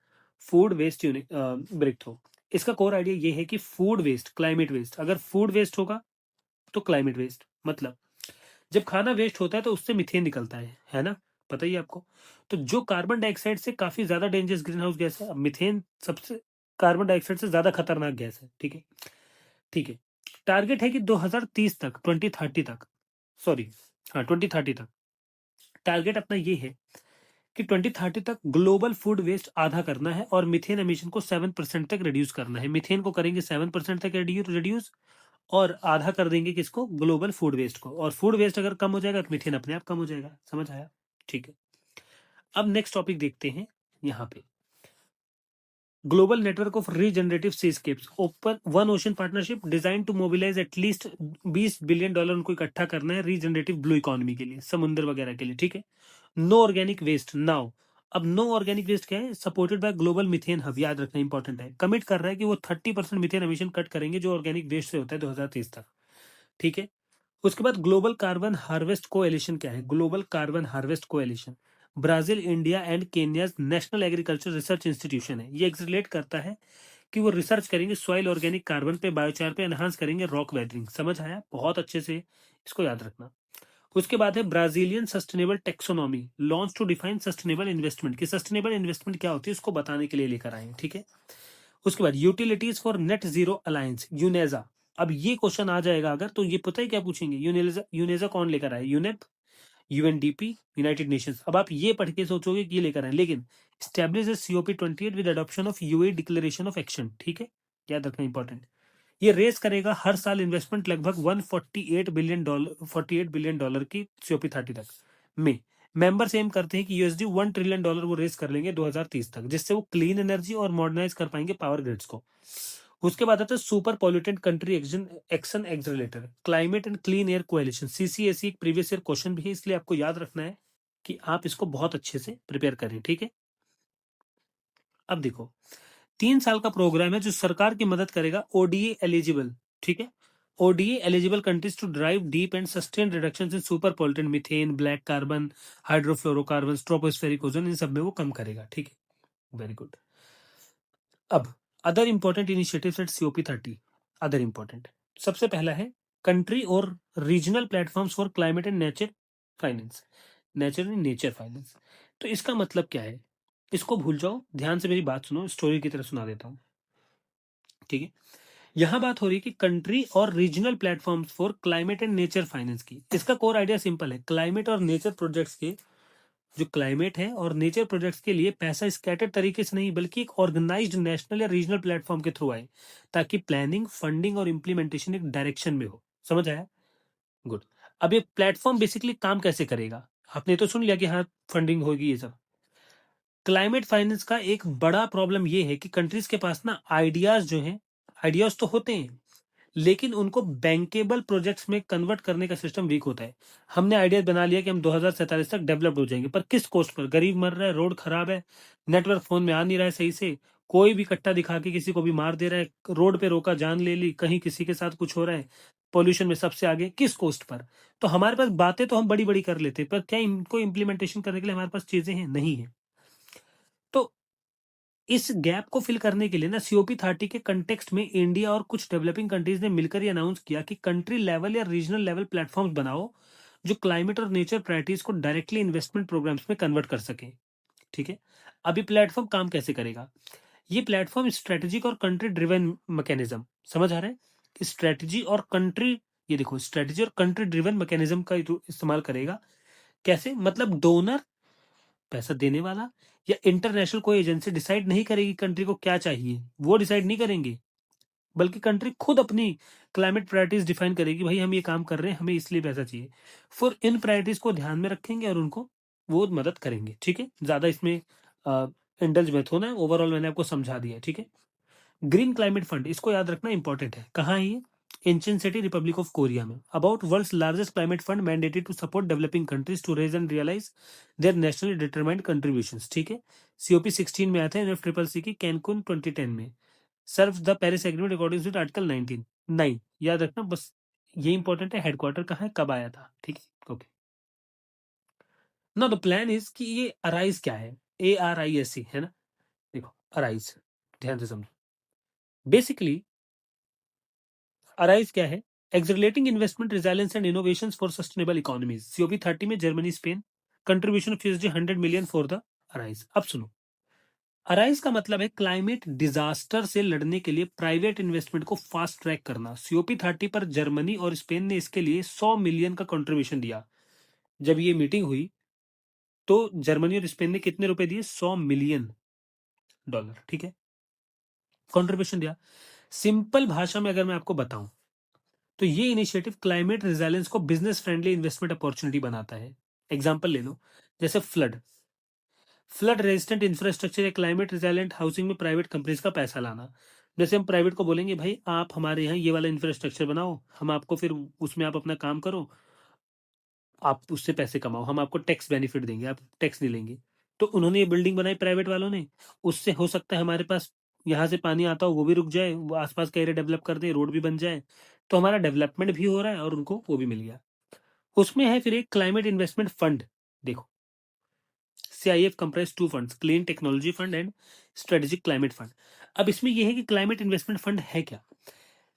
[SPEAKER 1] Food waste unit breakthrough, इसका कोर आइडिया ये है कि फूड वेस्ट क्लाइमेट वेस्ट, अगर फूड वेस्ट होगा तो क्लाइमेट वेस्ट। मतलब जब खाना वेस्ट होता है तो उससे मीथेन निकलता है ना, पता ही है आपको। तो जो कार्बन डाइऑक्साइड से काफी ज्यादा डेंजरस ग्रीन हाउस गैस है, अब मीथेन सबसे कार्बन डाइऑक्साइड से ज्यादा खतरनाक गैस है, ठीक है, ठीक है। टारगेट है कि 2030 तक, 2030 तक, सॉरी, हाँ 2030 तक टारगेट अपना ये है कि 2030 तक ग्लोबल फूड वेस्ट आधा करना है और मिथेन एमिशन को 7% तक रिड्यूस करना है। मिथेन को करेंगे 7% तक रिड्यूस और आधा कर देंगे किसको? ग्लोबल फूड वेस्ट को। और फूड वेस्ट अगर कम हो जाएगा तो मिथेन अपने आप कम हो जाएगा। समझ आया, ठीक है। अब नेक्स्ट टॉपिक देखते हैं यहाँ पे, global network of regenerative seascapes, open one ocean partnership design to mobilise at least $20 billion उनको इकट्ठा करना है रीजनरेटिव ब्लू इकोनॉमी के लिए, समुद्र वगैरह के लिए, ठीक है। No organic waste now. अब नो ऑर्गेनिक वेस्ट क्या है? Supported by global methane hub, याद रखना इंपॉर्टेंट है। कमिट कर रहा है कि वो 30% मिथेन एमिशन कट करेंगे जो ऑर्गेनिक वेस्ट से होता है 2030 तक, ठीक है। उसके बाद ग्लोबल कार्बन हार्वेस्ट कोएलिशन क्या है? Global carbon harvest coalition Brazil, India and Kenya's national agriculture research institution है। ये एक्सलेट करता है कि वो रिसर्च करेंगे सॉइल ऑर्गेनिक कार्बन पे, बायोचार पे, एनहांस करेंगे रॉक वेदरिंग। समझ आया? बहुत अच्छे से इसको याद रखना। उसके बाद है Brazilian sustainable taxonomy launch to define sustainable investment, की सस्टेनेबल इन्वेस्टमेंट क्या होती है उसको बताने के लिए लेकर आए, ठीक है। उसके बाद utilities for net zero alliance, UNEZA. अब ये क्वेश्चन आ जाएगा अगर, तो ये पता है क्या पूछेंगे? यूनेजा, यूनेजा कौन लेकर आए? UNEP, UNDP, United Nations. अब आप ये पढ़ के सोचोगे कि ये लेकर आए, लेकिन establish COP28 with adoption of UA declaration of action, ठीक है, याद रखना इंपॉर्टेंट। ये रेस करेगा हर साल इन्वेस्टमेंट लगभग $148 बिलियन की COP30 तक में। मेंबर्स एम करते हैं कि $1 ट्रिलियन वो रेस कर लेंगे 2030 तक, जिससे वो क्लीन एनर्जी और मॉडर्नाइज कर पाएंगे पावर ग्रिड्स को। उसके बाद आता है super pollutant country action accelerator, climate and clean air coalition, CCAC एक प्रीवियस ईयर क्वेश्चन भी है, इसलिए आपको याद रखना है कि आप इसको बहुत अच्छे से प्रिपेयर करें, ठीक है। अब देखो 3 साल का प्रोग्राम है जो सरकार की मदद करेगा ओडीए एलिजिबल, ठीक है, ODA eligible countries to drive deep and sustain reductions in super pollutant methane, black carbon, hydrofluorocarbon, tropospheric ozone, इन सब में वो कम करेगा, ठीक है, वेरी गुड। अब other important initiatives at COP30, other important, सबसे पहला है कंट्री और regional platforms for climate and nature finance, nature and nature finance. तो इसका मतलब क्या है? इसको भूल जाओ, ध्यान से मेरी बात सुनो, स्टोरी की तरह सुना देता हूँ, ठीक है। यहाँ बात हो रही है कि कंट्री और regional platforms for climate and nature finance की। इसका कोर आइडिया सिंपल है, क्लाइमेट और नेचर प्रोजेक्ट्स के, जो क्लाइमेट है और नेचर प्रोजेक्ट्स के लिए पैसा स्कैटर्ड तरीके से नहीं बल्कि एक ऑर्गेनाइज्ड नेशनल या रीजनल प्लेटफॉर्म के थ्रू आए, ताकि प्लानिंग, फंडिंग और इम्प्लीमेंटेशन एक डायरेक्शन में हो। समझ आया? गुड। अब ये प्लेटफॉर्म बेसिकली काम कैसे करेगा? आपने तो सुन लिया कि हाँ फंडिंग होगी ये सब। क्लाइमेट फाइनेंस का एक बड़ा प्रॉब्लम ये है कि कंट्रीज के पास ना आइडियाज जो हैं, आइडियाज तो होते हैं लेकिन उनको बैंकेबल प्रोजेक्ट्स में कन्वर्ट करने का सिस्टम वीक होता है। हमने आइडिया बना लिया कि हम 2047 तक डेवलप्ड हो जाएंगे, पर किस कॉस्ट पर? गरीब मर रहा है, रोड खराब है, नेटवर्क फोन में आ नहीं रहा है सही से, कोई भी कट्टा दिखा के किसी को भी मार दे रहा है, रोड पे रोका जान ले ली, कहीं किसी के साथ कुछ हो रहा है, पॉल्यूशन में सबसे आगे, किस कॉस्ट पर? तो हमारे पास बातें तो हम बड़ी बड़ी कर लेते हैं, पर क्या इनको इम्प्लीमेंटेशन करने के लिए हमारे पास चीजें हैं? नहीं है। तो इस गैप को फिल करने के लिए ना सीओपी 30 के कंटेक्स्ट में इंडिया और कुछ डेवलपिंग कंट्रीज ने मिलकर ये अनाउंस किया कि कंट्री लेवल या रीजनल लेवल प्लेटफॉर्म्स बनाओ जो क्लाइमेट और नेचर प्रायोरिटीज को डायरेक्टली इन्वेस्टमेंट प्रोग्राम्स में कन्वर्ट कर सके। ठीक है। अब ये प्लेटफॉर्म काम कैसे करेगा? ये प्लेटफॉर्म स्ट्रेटेजिक और कंट्री ड्रिवन मैकेनिज्म, समझ आ रहा है? स्ट्रेटेजी और कंट्री, ये देखो, स्ट्रेटेजी और कंट्री ड्रिवन मैकेनिज्म का इस्तेमाल करेगा। कैसे? मतलब डोनर, पैसा देने वाला, या इंटरनेशनल कोई एजेंसी डिसाइड नहीं करेगी कंट्री को क्या चाहिए, वो डिसाइड नहीं करेंगे, बल्कि कंट्री खुद अपनी क्लाइमेट प्रायोरिटीज डिफाइन करेगी। भाई हम ये काम कर रहे हैं, हमें इसलिए पैसा चाहिए। फिर इन प्रायोरिटीज को ध्यान में रखेंगे और उनको वो मदद करेंगे। ठीक है, ज्यादा इसमें इंडल्ज मत होना, ओवरऑल मैंने आपको समझा दिया। ठीक है। ग्रीन क्लाइमेट फंड, इसको याद रखना इंपॉर्टेंट है। कहाँ है ये? Incheon city, Republic of Korea में। About world's largest climate fund mandated to support developing countries to raise and realise their nationally determined contributions. ठीक है। सीओपी 16 में आता है, एनएफसीसीसी की कैनकुन 2010 में। Serve the Paris agreement according to article 19 9, याद रखना बस, ये इंपॉर्टेंट है। हेडक्वार्टर कहाँ है, कब आया था? ठीक है, ओके। ना द प्लान इज कि ये अराइज क्या है, ARISE है ना। देखो अराइज, ध्यान से समझो। बेसिकली अराइज क्या है? Accelerating investment, resilience and innovations for sustainable economies. COP 30 में Germany, Spain. Contribution of USD 100 million for the arise. अब सुनो, अराइज का मतलब है क्लाइमेट डिजास्टर से लड़ने के लिए प्राइवेट इन्वेस्टमेंट को फास्ट ट्रैक करना। सीओपी 30 पर जर्मनी और स्पेन ने इसके लिए 100 मिलियन का कंट्रीब्यूशन दिया। जब ये मीटिंग हुई तो जर्मनी और स्पेन ने कितने रुपए दिए? 100 मिलियन डॉलर। ठीक है, कंट्रीब्यूशन दिया। सिंपल भाषा में अगर मैं आपको बताऊं तो ये इनिशिएटिव क्लाइमेट रिजिलेंस को बिजनेस फ्रेंडली इन्वेस्टमेंट अपॉर्चुनिटी बनाता है। एग्जांपल ले लो, जैसे फ्लड, फ्लड रेजिस्टेंट इंफ्रास्ट्रक्चर या क्लाइमेट रिजिलेंट हाउसिंग में प्राइवेट कंपनीज का पैसा लाना। जैसे हम प्राइवेट को बोलेंगे भाई आप हमारे यहाँ ये वाला इंफ्रास्ट्रक्चर बनाओ, हम आपको फिर उसमें आप अपना काम करो, आप उससे पैसे कमाओ, हम आपको टैक्स बेनिफिट देंगे, आप टैक्स नहीं लेंगे। तो उन्होंने ये बिल्डिंग बनाई प्राइवेट वालों ने, उससे हो सकता है हमारे पास यहाँ से पानी आता हो वो भी रुक जाए, वो आसपास का एरिया डेवलप कर दे, रोड भी बन जाए, तो हमारा डेवलपमेंट भी हो रहा है और उनको वो भी मिल गया। उसमें है फिर एक क्लाइमेट इन्वेस्टमेंट फंड। देखो, CIF comprise two funds, clean technology fund and strategic climate fund. अब इसमें यह है कि क्लाइमेट इन्वेस्टमेंट फंड है क्या?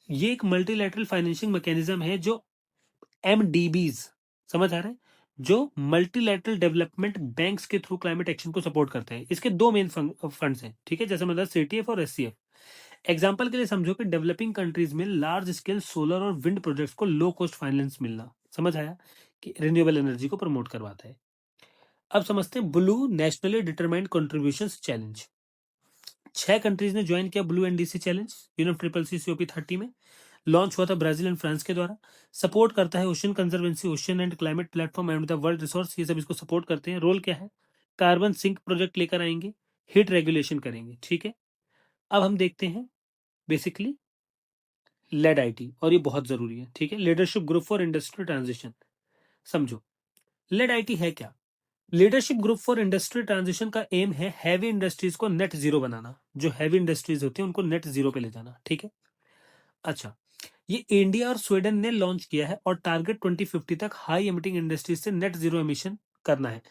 [SPEAKER 1] ये एक मल्टीलैटरल फाइनेंशिंग मैकेनिज्म है जो MDBs, समझ आ रहा है, जो मल्टीलैटरल डेवलपमेंट बैंक्स के थ्रू क्लाइमेट एक्शन को सपोर्ट करते हैं। इसके दो मेन फंड्स हैं। ठीक है, जैसे मतलब CTF और SCF। एग्जाम्पल के लिए समझो कि डेवलपिंग कंट्रीज में लार्ज स्केल सोलर और विंड प्रोजेक्ट्स को लो कॉस्ट फाइनेंस मिलना, समझ आया, कि रिन्यूएबल एनर्जी को प्रमोट करवाता है। अब समझते हैं blue nationally determined contribution challenge. 6 countries ने ज्वाइन किया blue NDC challenge, UNFCCC COP 30 में। लॉन्च हुआ था ब्राजील एंड फ्रांस के द्वारा। सपोर्ट करता है ocean conservancy, ocean and climate platform and the world resource, ये सब इसको सपोर्ट करते हैं। रोल क्या है? कार्बन सिंक प्रोजेक्ट लेकर आएंगे, हीट रेगुलेशन करेंगे। ठीक है। अब हम देखते हैं बेसिकली लेड IT, और ये बहुत जरूरी है। ठीक है, leadership group for industrial transition. समझो लेड IT है क्या? Leadership group for industrial transition का एम है हैवी इंडस्ट्रीज को नेट जीरो बनाना। जो हैवी इंडस्ट्रीज होती है उनको नेट जीरो पे ले जाना। ठीक है। अच्छा, ये इंडिया और स्वीडन ने लॉन्च किया है और टारगेट 2050 तक हाई एमिटिंग इंडस्ट्रीज से नेट जीरो एमिशन करना है।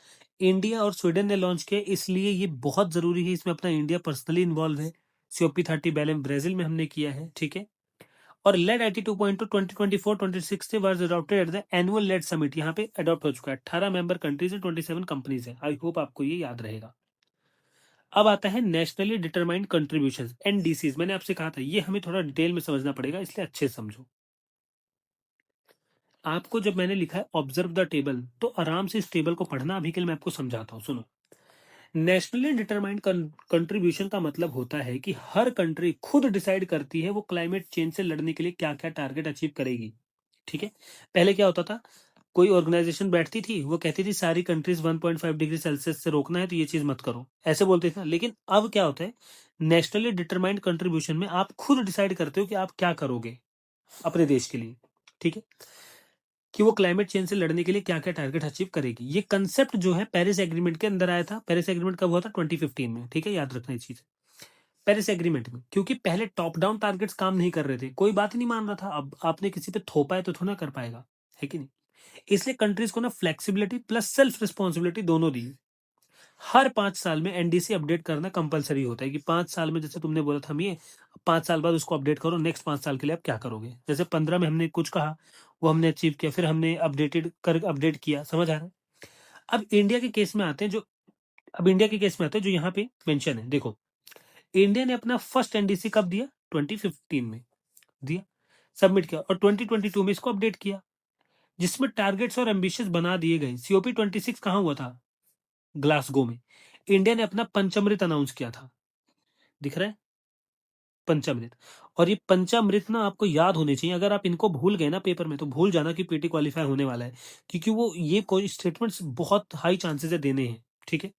[SPEAKER 1] इंडिया और स्वीडन ने लॉन्च किया, इसलिए ये बहुत जरूरी है, इसमें अपना इंडिया पर्सनली इन्वॉल्व है। COP 30 बैलेंस ब्राजील में हमने किया है। ठीक है। और लेड IT 2.2 2024-26 से was adopted at the annual lead summit, यहाँ पे अडॉप्ट हो चुका है। 18 मेंबर कंट्रीज है, 27 कंपनीज है। आई होप आपको ये याद रहेगा। अब आता है नेशनली डिटरमाइंड कंट्रीब्यूशन, एनडीसीज। मैंने आपसे कहा था ये हमें थोड़ा डिटेल में समझना पड़ेगा, इसलिए अच्छे से समझो। आपको जब मैंने लिखा है ऑब्जर्व द टेबल, तो आराम से इस टेबल को पढ़ना। अभी के लिए मैं आपको समझाता हूं, सुनो। नेशनली डिटरमाइंड कंट्रीब्यूशन का मतलब होता है कि हर कंट्री खुद डिसाइड करती है वो क्लाइमेट चेंज से लड़ने के लिए क्या क्या टारगेट अचीव करेगी। ठीक है, पहले क्या होता था, कोई ऑर्गेनाइजेशन बैठती थी, वो कहती थी सारी कंट्रीज 1.5 डिग्री सेल्सियस से रोकना है तो ये चीज मत करो, ऐसे बोलते थे। लेकिन अब क्या होता है, नेशनली डिटरमाइंड कंट्रीब्यूशन में आप खुद डिसाइड करते हो कि आप क्या करोगे अपने देश के लिए। ठीक है, कि वो क्लाइमेट चेंज से लड़ने के लिए क्या क्या टारगेट अचीव करेगी। ये कंसेप्ट जो है पेरिस एग्रीमेंट के अंदर आया था। पेरिस एग्रीमेंट कब हुआ था? 2015 में। ठीक है, याद रखना ये चीज। पेरिस एग्रीमेंट में, क्योंकि पहले टॉप डाउन टारगेट्स काम नहीं कर रहे थे, कोई बात नहीं मान रहा था। अब आपने किसी पे थोपा है तो थोड़ा कर पाएगा, है कि नहीं। इसलिए कंट्रीज को ना फ्लेक्सिबिलिटी प्लस सेल्फ रिस्पॉन्सिबिलिटी दोनों दी। हर 5 साल में एनडीसी अपडेट करना कंपलसरी होता है कि 5 साल में, जैसे तुमने बोला था हम ये 5 साल बाद उसको अपडेट करो, नेक्स्ट 5 साल के लिए आप क्या करोगे। जैसे 15 में हमने कुछ कहा, वो हमने अचीव किया, फिर हमने अपडेट किया। समझ आ रहा है। अब इंडिया के केस में आते हैं जो अब इंडिया के केस में आते हैं जो यहाँ पे मेंशन है। देखो, इंडिया ने अपना फर्स्ट एनडीसी कब दिया? 2015 में दिया, सबमिट किया, और 2022 में इसको अपडेट किया, जिसमें टारगेट्स और एम्बिशियस बना दिए गए। सीओपी 26 कहाँ हुआ था? ग्लासगो में। इंडिया ने अपना पंचामृत अनाउंस किया था, दिख रहा है, पंचामृत। और ये पंचामृत ना आपको याद होने चाहिए। अगर आप इनको भूल गए ना पेपर में, तो भूल जाना कि पीटी क्वालिफाई होने वाला है, क्योंकि वो ये कोई स्टेटमेंट्स बहुत हाई चांसेस है देने हैं। ठीक है,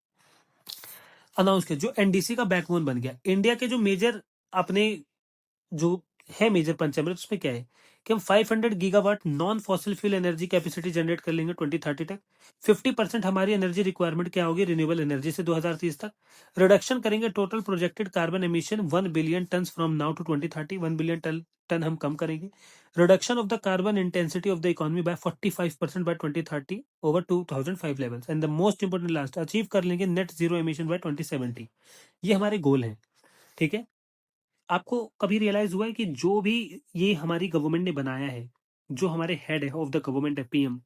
[SPEAKER 1] अनाउंस किया, जो एनडीसी का बैकबोन बन गया। इंडिया के जो मेजर अपने जो है मेजर पंचामृत, उसमें क्या है कि हम 500 gigawatt non fossil fuel energy capacity generate कर लेंगे 2030 तक। 50% हमारी एनर्जी रिक्वायरमेंट क्या होगी? रिन्यूएबल एनर्जी से 2030 तक। रिडक्शन करेंगे total projected carbon emission 1 billion tonne from now to 2030। 1 billion tonne हम कम करेंगे। Reduction of the carbon intensity of the economy by 45% by 2030 ओवर 2005 levels. And the most important last, achieve कर लेंगे net zero emission by 2070। ये हमारे गोल हैं। ठीक है, आपको कभी रियलाइज हुआ है कि जो भी ये हमारी गवर्नमेंट ने बनाया है, जो हमारे हेड है ऑफ द गवर्नमेंट है, पीएम,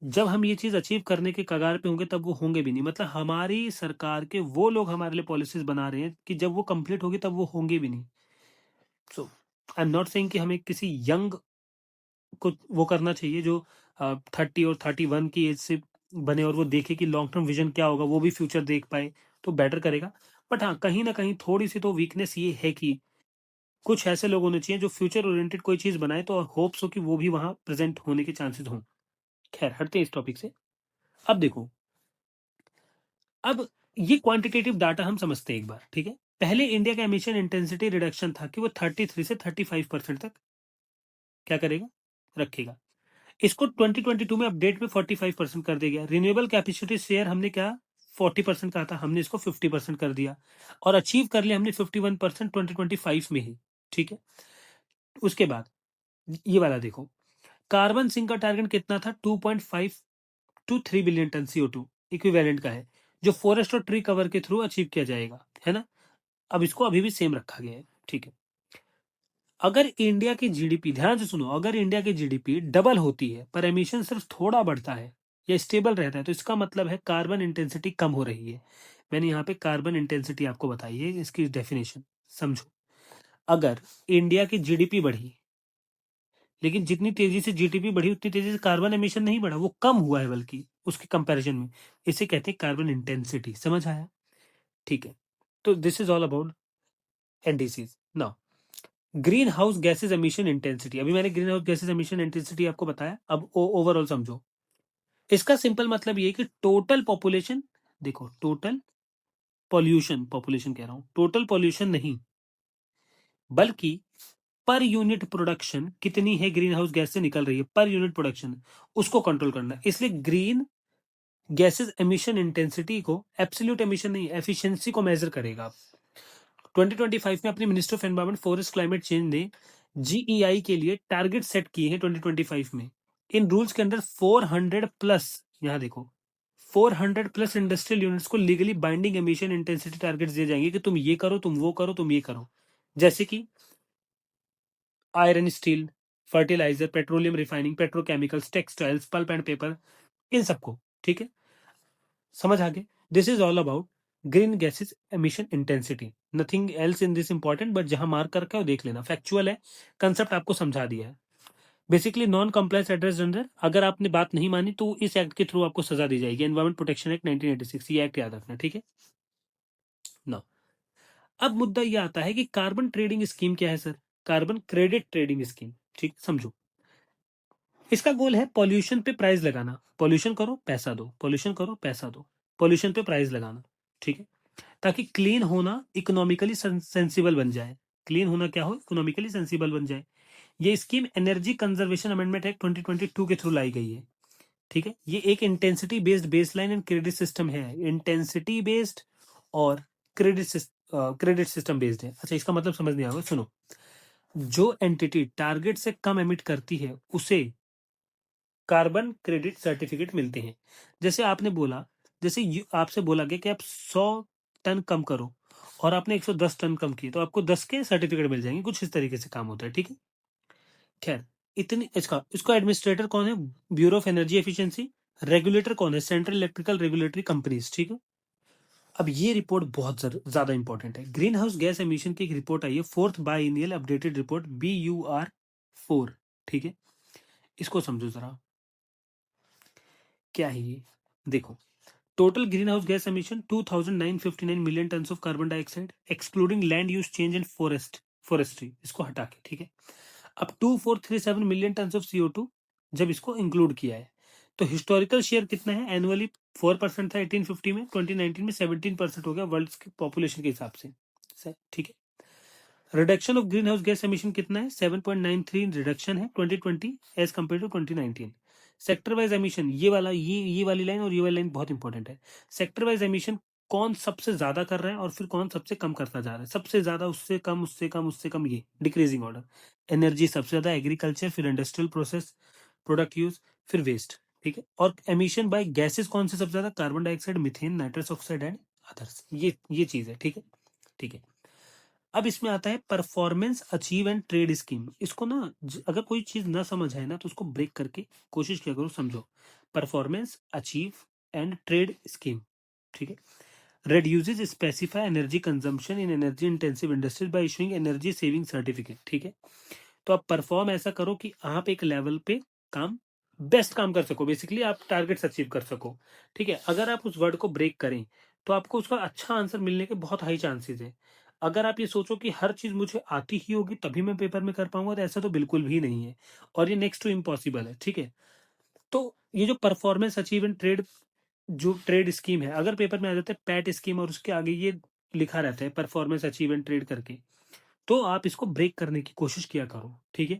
[SPEAKER 1] जब हम ये चीज अचीव करने के कगार पे होंगे तब वो होंगे भी नहीं। मतलब हमारी सरकार के वो लोग हमारे लिए पॉलिसीज बना रहे हैं कि जब वो कंप्लीट होगी तब वो होंगे भी नहीं। सो आई एम नॉट सेइंग कि हमें किसी यंग को वो करना चाहिए जो 30 और 31 की एज से बने और वो देखे कि लॉन्ग टर्म विजन क्या होगा, वो भी फ्यूचर देख पाए, तो बेटर करेगा। बट हाँ, कहीं ना कहीं थोड़ी सी तो वीकनेस ये है कि कुछ ऐसे लोग होने चाहिए जो फ्यूचर ओरिएंटेड कोई चीज बनाए, तो होप्स हो कि वो भी वहां प्रेजेंट होने के चांसेस हों। खैर, हटते हैं इस टॉपिक से। अब देखो, अब ये क्वांटिटेटिव डाटा हम समझते हैं एक बार। ठीक है, पहले इंडिया का एमिशन इंटेंसिटी रिडक्शन था कि वो 33 से 35% तक क्या करेगा, रखेगा। इसको 2022 में अपडेट में 45% कर दिया गया। रिन्यूएबल कैपेसिटी शेयर हमने क्या 40% कहा था, हमने इसको 50% कर दिया, और अचीव कर लिया हमने 51% 2025 में ही। ठीक है, उसके बाद ये वाला देखो, कार्बन सिंक का टारगेट कितना था? 2.5 to 3 billion ton CO2 equivalent का है, जो फॉरेस्ट और ट्री कवर के थ्रू अचीव किया जाएगा, है ना। अब इसको अभी भी सेम रखा गया है। ठीक है, अगर इंडिया की जीडीपी, ध्यान से सुनो, अगर इंडिया की जीडीपी डबल होती है पर एमिशन सिर्फ थोड़ा बढ़ता है या स्टेबल रहता है, तो इसका मतलब है कार्बन इंटेंसिटी कम हो रही है। मैंने यहाँ पे कार्बन इंटेंसिटी आपको बताई है, इसकी डेफिनेशन समझो। अगर इंडिया की जीडीपी बढ़ी, लेकिन जितनी तेजी से जीडीपी बढ़ी उतनी तेजी से कार्बन एमिशन नहीं बढ़ा, वो कम हुआ है बल्कि उसके कंपैरिजन में। इसे कहते हैं कार्बन इंटेंसिटी। समझ आया? ठीक है, तो this is all about NDCs. Now, green house gases emission intensity. अभी मैंने green house gases emission intensity आपको बताया। अब ओवरऑल समझो। इसका सिंपल मतलब ये है कि टोटल पॉपुलेशन, देखो टोटल पॉल्यूशन, पॉपुलेशन कह रहा हूं, टोटल पॉल्यूशन नहीं, बल्कि पर यूनिट प्रोडक्शन कितनी है ग्रीन हाउस गैस से निकल रही है, पर यूनिट प्रोडक्शन, उसको कंट्रोल करना है। इसलिए ग्रीन गैसेस एमिशन इंटेंसिटी को एब्सोल्यूट एमिशन नहीं, एफिशिएंसी को मेजर करेगा। 2025 में अपने minister of environment forest climate change ने जीईआई के लिए टारगेट सेट किए हैं 2025 में। इन रूल्स के अंदर 400 प्लस, यहां देखो, 400 प्लस इंडस्ट्रियल यूनिट्स को legally binding emission intensity targets दिए जाएंगे कि तुम ये करो, तुम वो करो, तुम ये करो। जैसे कि iron steel, fertiliser, petroleum refining, petrochemicals, textiles, pulp and paper, इन सबको। ठीक है, समझ आ गए? This is all about green gases emission intensity, nothing else in this important, but जहां मार्क करके वो देख लेना, फैक्चुअल है, कंसेप्ट आपको समझा दिया है। Basically non compliance address general, अगर आपने बात नहीं मानी तो इस एक्ट के थ्रू आपको सजा दी जाएगी, एनवायरमेंट प्रोटेक्शन एक्ट 1986, ये एक्ट याद रखना, ठीक है ना। अब मुद्दा ये आता है कि कार्बन ट्रेडिंग स्कीम क्या है sir, carbon credit trading scheme, ठीक समझो। इसका गोल है पॉल्यूशन पे प्राइस लगाना, पॉल्यूशन करो पैसा दो, पॉल्यूशन करो पैसा दो, पॉल्यूशन पे प्राइस लगाना, ठीक है, ताकि क्लीन होना इकोनॉमिकली सेंसिबल बन जाए। क्लीन होना क्या हो, इकोनॉमिकली सेंसिबल बन जाए। ये scheme energy conservation amendment act 2022 के थ्रू लाई गई है, ठीक है। ये एक intensity based baseline and credit system है, इंटेंसिटी बेस्ड और क्रेडिट सिस्टम बेस्ड है। अच्छा, इसका मतलब समझ नहीं आएगा, सुनो। जो एंटिटी टारगेट से कम एमिट करती है उसे कार्बन क्रेडिट सर्टिफिकेट मिलते हैं। जैसे आपने बोला, जैसे आपसे बोला गया कि आप 100 टन कम करो और आपने 110 टन कम किए तो आपको 10 के सर्टिफिकेट मिल जाएंगे, कुछ इस तरीके से काम होता है, ठीक है। खैर, इतनी इसका एडमिनिस्ट्रेटर कौन है, bureau of energy efficiency. Regulator कौन है, सेंट्रल इलेक्ट्रिकल रेगुलेटरी कंपनीज, ठीक है। अब ये रिपोर्ट बहुत ज्यादा इंपॉर्टेंट है। ग्रीन हाउस गैस एमिशन की एक रिपोर्ट आई है, 4th biennial updated report, BUR 4, ठीक है। इसको समझो जरा, क्या है ये, देखो। Total green house gas emission 2959 million tonne of carbon dioxide, excluding land use change and forestry, इसको हटा के, ठीक है। अब 2437 मिलियन टन ऑफ CO2 जब इसको इंक्लूड किया है, तो हिस्टोरिकल शेयर कितना है, एनुअली 4% था 1850 में, 2019 में 17% हो गया वर्ल्ड की पॉपुलेशन के हिसाब से, ठीक है। Reduction of green house gas emission कितना है, 7.93 रिडक्शन है 2020 as compared to 2019। Sector wise emission, ये वाली लाइन और ये वाली लाइन बहुत इंपॉर्टेंट है। सेक्टर वाइज एमिशन कौन सबसे ज्यादा कर रहा है और फिर कौन सबसे कम करता जा रहा है, सबसे ज्यादा, उससे कम, उससे कम, उससे कम, ये डिक्रीजिंग ऑर्डर। एनर्जी सबसे ज्यादा, एग्रीकल्चर, फिर इंडस्ट्रियल प्रोसेस, प्रोडक्ट यूज, फिर वेस्ट, ठीक है। और एमिशन बाय गैसेस कौन से सबसे ज्यादा, carbon dioxide, methane, nitrous oxide and others, ये चीज है, ठीक है, ठीक है। अब इसमें आता है performance achieve and trade scheme. इसको ना अगर कोई चीज ना समझ आए ना तो उसको ब्रेक करके कोशिश किया करो, समझो। Performance achieve and trade scheme, ठीक है। reduces specify energy consumption in energy intensive industries by issuing energy saving certificate, ठीक है। तो आप परफॉर्म ऐसा करो कि आप एक लेवल पे काम, बेस्ट काम कर सको, बेसिकली आप टारगेट्स अचीव कर सको, ठीक है। अगर आप उस वर्ड को ब्रेक करें तो आपको उसका अच्छा आंसर मिलने के बहुत हाई चांसेस है। अगर आप ये सोचो कि हर चीज मुझे आती ही होगी तभी मैं पेपर में कर पाऊंगा, तो ऐसा तो बिल्कुल भी नहीं है, और ये नेक्स्ट टू इम्पॉसिबल है, ठीक है। तो ये जो परफॉर्मेंस अचीव एंड ट्रेड, जो ट्रेड स्कीम है, अगर पेपर में आ जाता है पैट स्कीम और उसके आगे ये लिखा रहता है परफॉर्मेंस अचीव एंड ट्रेड करके, तो आप इसको ब्रेक करने की कोशिश किया करो, ठीक है।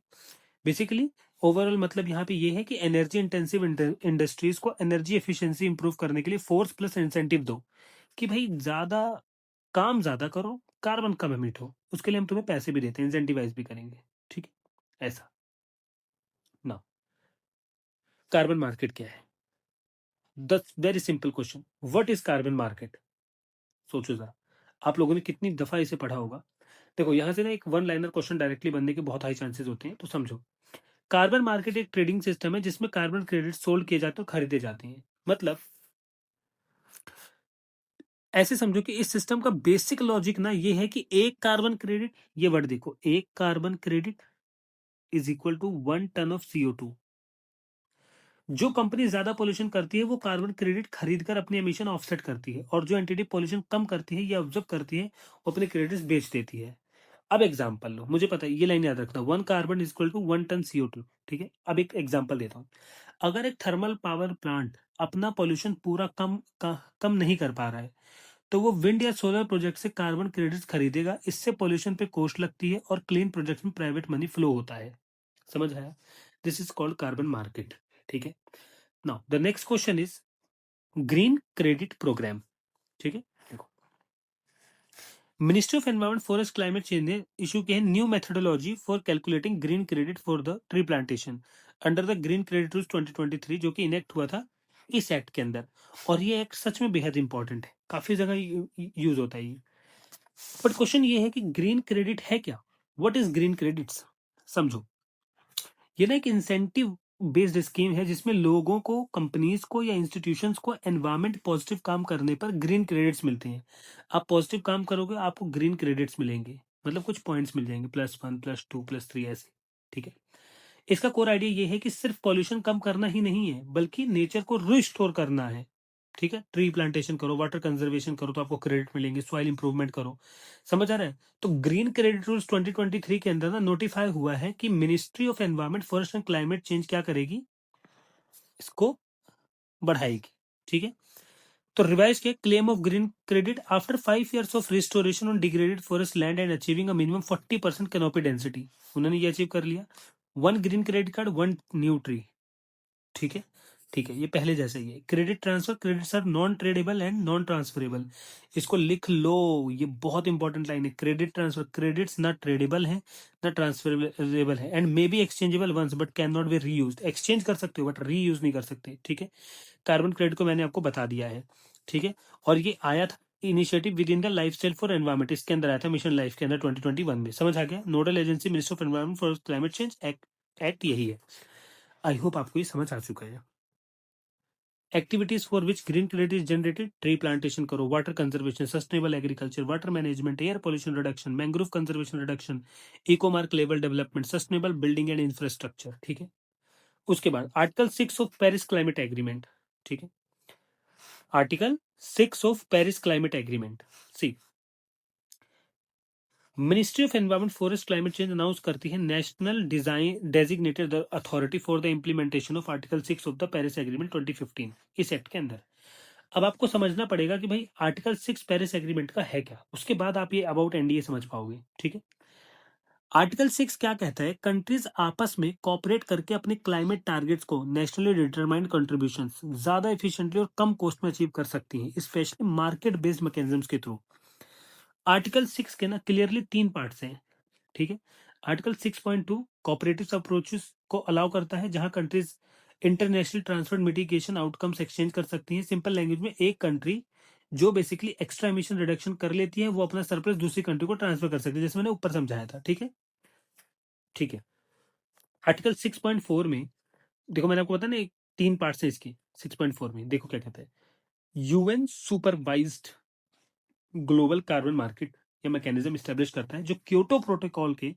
[SPEAKER 1] बेसिकली ओवरऑल मतलब यहाँ पे ये है कि एनर्जी इंटेंसिव इंडस्ट्रीज को एनर्जी एफिशिएंसी इंप्रूव करने के लिए फोर्स प्लस इंसेंटिव दो, कि भाई ज्यादा काम ज्यादा करो, कार्बन कम एमिट हो, उसके लिए हम तुम्हें पैसे भी देते हैं, इंसेंटिवाइज भी करेंगे, ठीक है। ऐसा ना, कार्बन मार्केट क्या है, the very simple question, what is carbon market. सोचो जरा, आप लोगों ने कितनी दफा इसे पढ़ा होगा। देखो, यहां से ना एक वन लाइनर क्वेश्चन डायरेक्टली बनने के बहुत हाई चांसेस होते हैं, तो समझो। कार्बन मार्केट एक ट्रेडिंग सिस्टम है जिसमें कार्बन क्रेडिट सोल्ड किए जाते हैं और खरीदे जाते हैं। मतलब ऐसे समझो कि इस सिस्टम का बेसिक लॉजिक ना ये है कि एक कार्बन क्रेडिट, ये वर्ड देखो, एक carbon credit is equal to 1 tonne of CO2। जो कंपनी ज्यादा पोल्यूशन करती है वो कार्बन क्रेडिट खरीद कर अपनी एमिशन ऑफसेट करती है, और जो एंटिटी पोल्यूशन कम करती है या ऑब्जर्व करती है वो अपने क्रेडिट्स बेच देती है। अब एग्जांपल लो, मुझे पता है ये लाइन याद रखना, 1 carbon is equal to 1 tonne CO2, ठीक है। अब एक एग्जांपल देता हूँ। अगर एक थर्मल पावर प्लांट अपना पोल्यूशन पूरा कम नहीं कर पा रहा है, तो वो विंड या सोलर प्रोजेक्ट से कार्बन क्रेडिट्स खरीदेगा, इससे पोल्यूशन पे कॉस्ट लगती है और क्लीन प्रोजेक्ट में प्राइवेट मनी फ्लो होता है। समझ आया, this is called carbon market, ठीक है। Now the next question is green credit programme, ठीक है। देखो, ministry of environment forest climate change ने इशू किया है new methodology for calculating green credit for the tree plantation under the green credit rules 2023, जो कि इनेक्ट हुआ था इस एक्ट के अंदर। और ये एक्ट सच में बेहद इंपॉर्टेंट है, काफी जगह यूज होता है ये। बट क्वेश्चन ये है कि ग्रीन क्रेडिट है क्या, व्हाट इज ग्रीन क्रेडिट्स। समझो, ये ना एक इंसेंटिव बेस्ड स्कीम है जिसमें लोगों को, कंपनीज को या इंस्टीट्यूशंस को एनवायरमेंट पॉजिटिव काम करने पर ग्रीन क्रेडिट्स मिलते हैं। आप पॉजिटिव काम करोगे आपको ग्रीन क्रेडिट्स मिलेंगे, मतलब कुछ पॉइंट्स मिल जाएंगे, +1 +2 +3 ऐसे। ठीक है, इसका कोर आइडिया ये है कि सिर्फ पॉल्यूशन कम करना ही नहीं है बल्कि नेचर को रिस्टोर करना है। ठीक है, ट्री प्लांटेशन करो, वाटर कंजर्वेशन करो तो आपको क्रेडिट मिलेंगे, सॉइल इंप्रूवमेंट करो। समझ आ रहा है? तो ग्रीन क्रेडिट रूल्स 2023 के अंदर ना नोटिफाई हुआ है कि ministry of environment, forest and climate change क्या करेगी, इसको बढ़ाएगी। ठीक है, तो रिवाइज किया, claim of green credit after 5 years of restoration on degraded forest land and achieving a minimum 40% canopy density. उन्होंने ये अचीव कर लिया। 1 green credit card 1 new tree. ठीक है, ठीक है, ये पहले जैसे ही है। Credit transfer, credits are non tradeable and non transferable. इसको लिख लो, ये बहुत इंपॉर्टेंट लाइन है। क्रेडिट ट्रांसफर, क्रेडिट्स ना ट्रेडेबल है ना ट्रांसफरेबल है, and may be exchangeable once but can not be reused. Exchange कर सकते हो बट रीयूज नहीं कर सकते। ठीक है, कार्बन क्रेडिट को मैंने आपको बता दिया है। ठीक है, और ये आया था initiative with in the lifestyle for environment, इसके अंदर आया था मिशन लाइफ के अंदर 2021 में। समझ आ गया? Nodal agency minister of environment for climate change act यही है। आई होप आपको ये समझ आ चुका है। Activities for which green credit is generated, tree plantation करो, water conservation, sustainable agriculture, water management, air pollution reduction, mangrove conservation reduction, eco mark level development, sustainable building and infrastructure. ठीक है, उसके बाद article 6 of Paris climate agreement. ठीक है, article 6 of Paris climate agreement. See, ministry of environment forest climate change announce करती है national design designated authority for the implementation of article 6 of the Paris agreement 2015, इस act के अंदर। अब आपको समझना पड़ेगा कि भाई आर्टिकल 6 पेरिस एग्रीमेंट का है क्या, उसके बाद आप ये अबाउट एनडीए समझ पाओगे। ठीक है, आर्टिकल 6 क्या कहता है, कंट्रीज आपस में कॉपरेट करके अपने क्लाइमेट टारगेट्स को, नेशनली डिटरमाइंड कंट्रीब्यूशंस, ज्यादा एफिशिएंटली और कम कॉस्ट में अचीव कर सकती हैं, स्पेशली मार्केट बेस्ड मैकेनिज्म्स के थ्रू। आर्टिकल 6 के ना क्लियरली 3 पार्ट्स हैं। ठीक है, आर्टिकल 6.2 कोऑपरेटिव अप्रोचेस को अलाउ करता है जहां countries international transfer mitigation outcomes exchange कर सकती हैं। सिंपल लैंग्वेज में, एक कंट्री जो बेसिकली एक्स्ट्रा एमिशन रिडक्शन कर लेती है वो अपना सरप्लस दूसरी कंट्री को ट्रांसफर कर सकती है, जैसे मैंने ऊपर समझाया था। ठीक है, ठीक है, आर्टिकल 6.4 में देखो, मैंने आपको बताया ना, 3 पार्ट्स है इसकी। 6.4 में देखो क्या कहता है, UN supervised global carbon market या मैकेनिज्म स्टैब्लिश करता है जो क्योटो प्रोटोकॉल के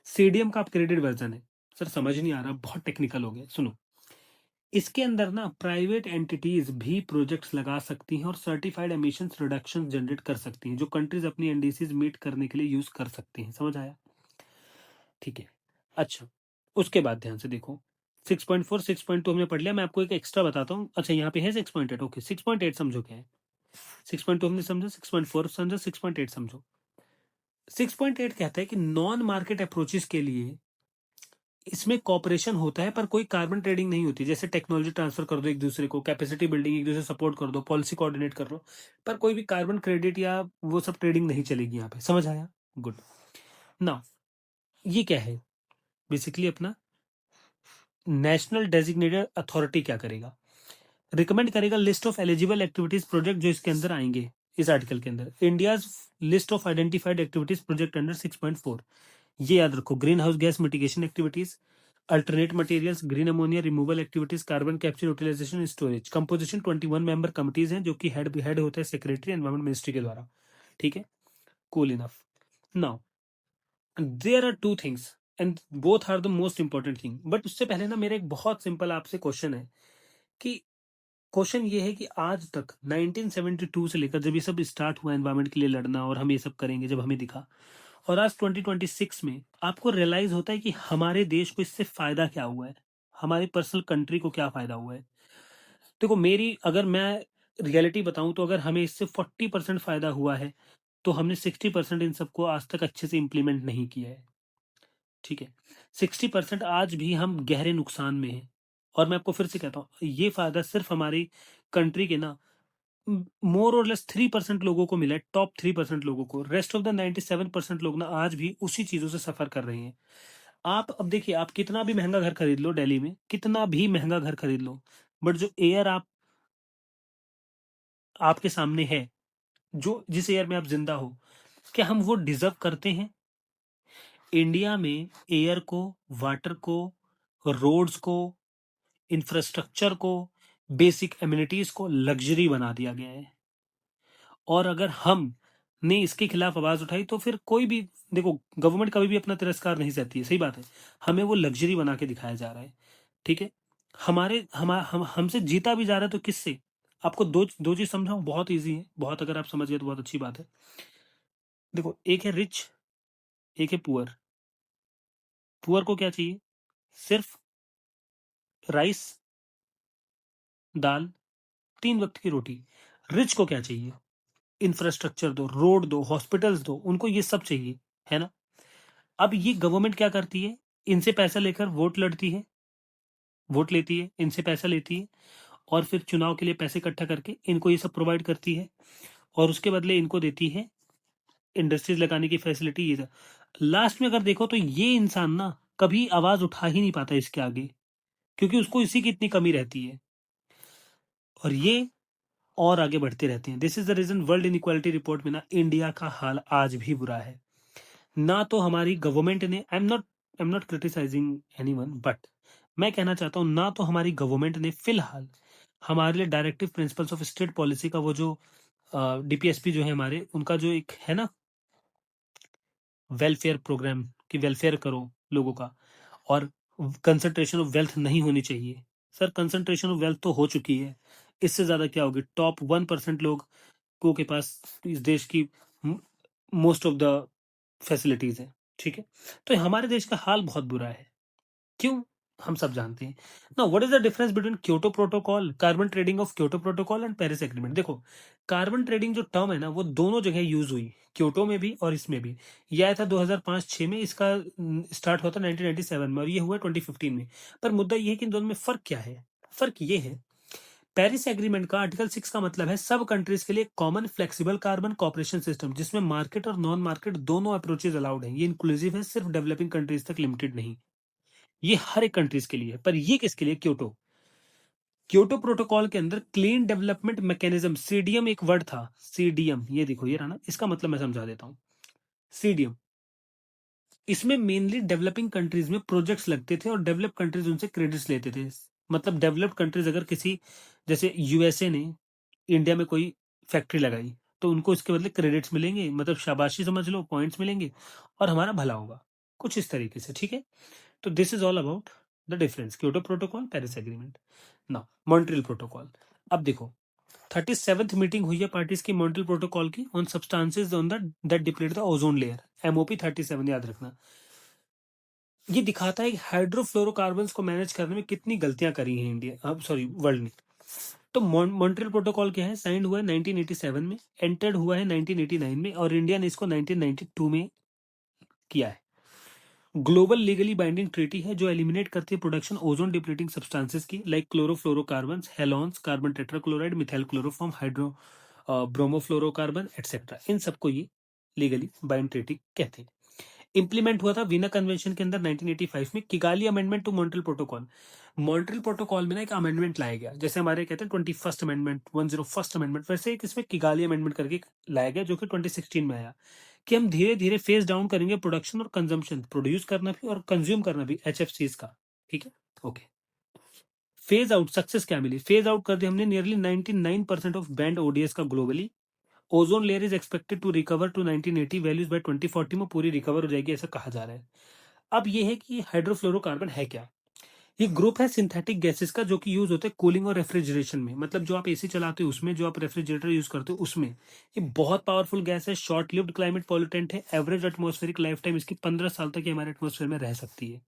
[SPEAKER 1] सीडीएम का अपग्रेडेड वर्जन है। सर समझ नहीं आ रहा, बहुत टेक्निकल हो गया, सुनो। इसके अंदर ना प्राइवेट एंटिटीज भी प्रोजेक्ट्स लगा सकती हैं और सर्टिफाइड एमिशंस रिडक्शन जनरेट कर सकती हैं जो कंट्रीज अपनी एनडीसीज मीट करने के लिए यूज कर सकती हैं। समझ आया? ठीक है, अच्छा, उसके बाद ध्यान से देखो, 6.4 6.2 हमने पढ़ लिया। मैं आपको एक एक्स्ट्रा बताता हूँ। अच्छा, यहाँ पे है 6.8। ओके, 6.8 समझो क्या है। 6.2 हमने समझा, 6.4 समझा, 6.8 समझो। 6.8 कहता है कि नॉन मार्केट अप्रोचेस के लिए इसमें कॉपरेशन होता है पर कोई कार्बन ट्रेडिंग नहीं होती। जैसे टेक्नोलॉजी ट्रांसफर कर दो एक दूसरे को, कैपेसिटी बिल्डिंग एक दूसरे सपोर्ट कर दो, पॉलिसी कोऑर्डिनेट कर लो, पर कोई भी कार्बन क्रेडिट या वो सब ट्रेडिंग नहीं चलेगी यहाँ पे। समझ आया? गुड। नाउ ये क्या है, बेसिकली अपना नेशनल डेजिग्नेटेड अथॉरिटी क्या करेगा, रिकमेंड करेगा list of eligible activities project जो इसके अंदर आएंगे, इस आर्टिकल के अंदर। India's list of identified activities project under 6.4, ये याद रखो। Green house gas mitigation activities, alternate materials, green ammonia removal activities, carbon capture utilisation storage. Composition 21 member committees हैं जो कि हेड होता है सेक्रेटरी एनवायरमेंट मिनिस्ट्री के द्वारा। ठीक है, cool enough. Now there are two things and both are the most important thing, but उससे पहले ना मेरा एक बहुत सिंपल आपसे क्वेश्चन है कि क्वेश्चन ये है कि आज तक 1972 से लेकर जब ये सब स्टार्ट हुआ एनवायरमेंट के लिए लड़ना और हम ये सब करेंगे, जब हमें दिखा, और आज 2026 में आपको रियलाइज होता है कि हमारे देश को इससे फायदा क्या हुआ है, हमारी पर्सनल कंट्री को क्या फायदा हुआ है। देखो, मेरी अगर मैं रियलिटी बताऊं तो अगर हमें इससे 40% फायदा हुआ है तो हमने 60% इन सबको आज तक अच्छे से इंप्लीमेंट नहीं किया है। ठीक है, 60% आज भी हम गहरे नुकसान में हैं। और मैं आपको फिर से कहता हूँ, ये फायदा सिर्फ हमारी कंट्री के ना मोर और लेस 3% लोगों को मिला है, टॉप 3% लोगों को। रेस्ट ऑफ द 97% लोग ना आज भी उसी चीजों से सफर कर रहे हैं। आप अब देखिए, आप कितना भी महंगा घर खरीद लो दिल्ली में, कितना भी महंगा घर खरीद लो, बट जो एयर आप आपके सामने है, जो जिस एयर में आप जिंदा हो, क्या हम वो डिजर्व करते हैं? इंडिया में एयर को, वाटर को, रोड्स को, इंफ्रास्ट्रक्चर को, बेसिक एमिनिटीज को लग्जरी बना दिया गया है। और अगर हम ने इसके खिलाफ आवाज उठाई तो फिर कोई भी, देखो गवर्नमेंट कभी भी अपना तिरस्कार नहीं सहती है, सही बात है, हमें वो लग्जरी बना के दिखाया जा रहा है। ठीक है, हमसे जीता भी जा रहा है तो किससे? आपको दो चीज समझाऊं, बहुत इजी है, बहुत, अगर आप समझ गए तो बहुत अच्छी बात है। देखो, एक है रिच, एक है पुअर। पुअर को क्या चाहिए? सिर्फ राइस, दाल, 3 वक्त की रोटी। रिच को क्या चाहिए? इंफ्रास्ट्रक्चर दो, रोड दो, हॉस्पिटल्स दो, उनको ये सब चाहिए, है ना। अब ये गवर्नमेंट क्या करती है? इनसे पैसा लेकर वोट लड़ती है, वोट लेती है, इनसे पैसा लेती है, और फिर चुनाव के लिए पैसे इकट्ठा करके इनको ये सब प्रोवाइड करती है, और उसके बदले इनको देती है इंडस्ट्रीज लगाने की फैसिलिटी। ये लास्ट में अगर देखो तो ये इंसान ना कभी आवाज उठा ही नहीं पाता इसके आगे, क्योंकि उसको इसी की इतनी कमी रहती है, और ये और आगे बढ़ते रहते हैं। This is the reason world inequality report में ना इंडिया का हाल आज भी बुरा है। ना तो हमारी गवर्नमेंट ने, I am not criticising anyone, but मैं कहना चाहता हूं, ना तो हमारी गवर्नमेंट ने फिलहाल हमारे लिए directive principles of state policy का वो जो डीपीएसपी जो है हमारे, उनका जो एक है ना वेलफेयर प्रोग्राम, कि वेलफेयर करो लोगों का, और कंसंट्रेशन ऑफ वेल्थ नहीं होनी चाहिए। सर, कंसंट्रेशन ऑफ वेल्थ तो हो चुकी है, इससे ज्यादा क्या होगी? टॉप 1% लोगों के पास इस देश की मोस्ट ऑफ द फैसिलिटीज है। ठीक है, तो हमारे देश का हाल बहुत बुरा है। क्यों? हम सब जानते हैं ना। What is the difference between Kyoto protocol, carbon trading of Kyoto protocol and Paris agreement? देखो, कार्बन ट्रेडिंग जो टर्म है ना, वो दोनों जगह यूज हुई, क्योटो में भी और इसमें भी। ये आया था 2005-6 में, इसका स्टार्ट हुआ था 1997 में, और ये हुआ 2015 में। पर मुद्दा ये है कि इन दोनों में फर्क क्या है? फर्क ये है, पेरिस एग्रीमेंट का आर्टिकल 6 का मतलब है सब कंट्रीज के लिए common flexible carbon cooperation system, जिसमें मार्केट और नॉन मार्केट दोनों अप्रोचेज अलाउड हैं। ये इंक्लूसिव है, सिर्फ डेवलपिंग कंट्रीज तक लिमिटेड नहीं, ये हर एक कंट्रीज के लिए है। पर ये किसके लिए? क्योटो। क्योटो प्रोटोकॉल के अंदर क्लीन डेवलपमेंट मैकेनिज्म, सीडीएम एक वर्ड था, सीडीएम, ये देखो ये रहा ना, इसका मतलब मैं समझा देता हूं। सीडीएम, इसमें मेनली डेवलपिंग कंट्रीज में प्रोजेक्ट्स लगते थे और डेवलप कंट्रीज उनसे क्रेडिट्स लेते थे। मतलब डेवलप्ड कंट्रीज अगर किसी, जैसे यूएसए ने इंडिया में कोई फैक्ट्री लगाई, तो उनको इसके बदले क्रेडिट्स मिलेंगे, मतलब शाबाशी समझ लो, पॉइंट्स मिलेंगे, और हमारा भला होगा, कुछ इस तरीके से। ठीक है, तो this is all about the difference, Kyoto protocol, Paris agreement. Now Montreal protocol. अब देखो, 37th मीटिंग हुई है पार्टीज की मॉन्ट्रियल प्रोटोकॉल की, on substances on the that deplete the ozone layer, MOP 37, याद रखना। ये दिखाता है कि हाइड्रोफ्लोरोकार्बन्स को मैनेज करने में कितनी गलतियां करी हैं इंडिया, अब सॉरी वर्ल्ड ने। तो मॉन्ट्रियल प्रोटोकॉल क्या है? साइंड हुआ है 1987 में, एंटर्ड हुआ है 1989 में, और इंडिया ने इसको 1992 में किया है। ग्लोबल लीगली बाइंडिंग ट्रीटी है जो एलिमिनेट करती है प्रोडक्शन ओजोन डिप्लीटिंग सब्सटेंसेस की, like chlorofluorocarbons, halons, carbon tetrachloride, methyl chloroform, hydro bromofluorocarbon etcetera. इन सबको ये लीगली बाइंड ट्रीटी कहते हैं। इंप्लीमेंट हुआ था वीना कन्वेंशन के अंदर 1985 में। Kigali amendment to Montreal protocol, Montreal protocol में ना एक अमेंडमेंट लाया गया, जैसे हमारे कहते हैं 21st अमेंडमेंट, 101st अमेंडमेंट, वैसे एक इसमें किगाली अमेंडमेंट करके लाया गया, जो कि 2016 में आया, कि हम धीरे धीरे फेज डाउन करेंगे प्रोडक्शन और कंजम्पशन, प्रोड्यूस करना भी और कंज्यूम करना भी, एचएफसीज का। ठीक है, ओके। फेज आउट सक्सेस क्या मिली? फेज आउट कर दिया हमने नियरली 99% ऑफ बैंड ओडीएस का globally. Ozone layer is expected to recover to 1980 values by 2040 में पूरी रिकवर हो जाएगी, ऐसा कहा जा रहा है। अब ये है कि हाइड्रोफ्लोरोकार्बन है क्या? ये ग्रुप है सिंथेटिक गैसेस का, जो कि यूज होते हैं कूलिंग और रेफ्रिजरेशन में, मतलब जो आप एसी चलाते हो उसमें, जो आप रेफ्रिजरेटर यूज करते हो उसमें। ये बहुत पावरफुल गैस है, शॉर्ट लिव्ड क्लाइमेट पॉल्यूटेंट है, एवरेज एटमॉस्फेरिक लाइफ टाइम इसकी 15 साल तक ये हमारे एटमॉस्फेयर में रह सकती है,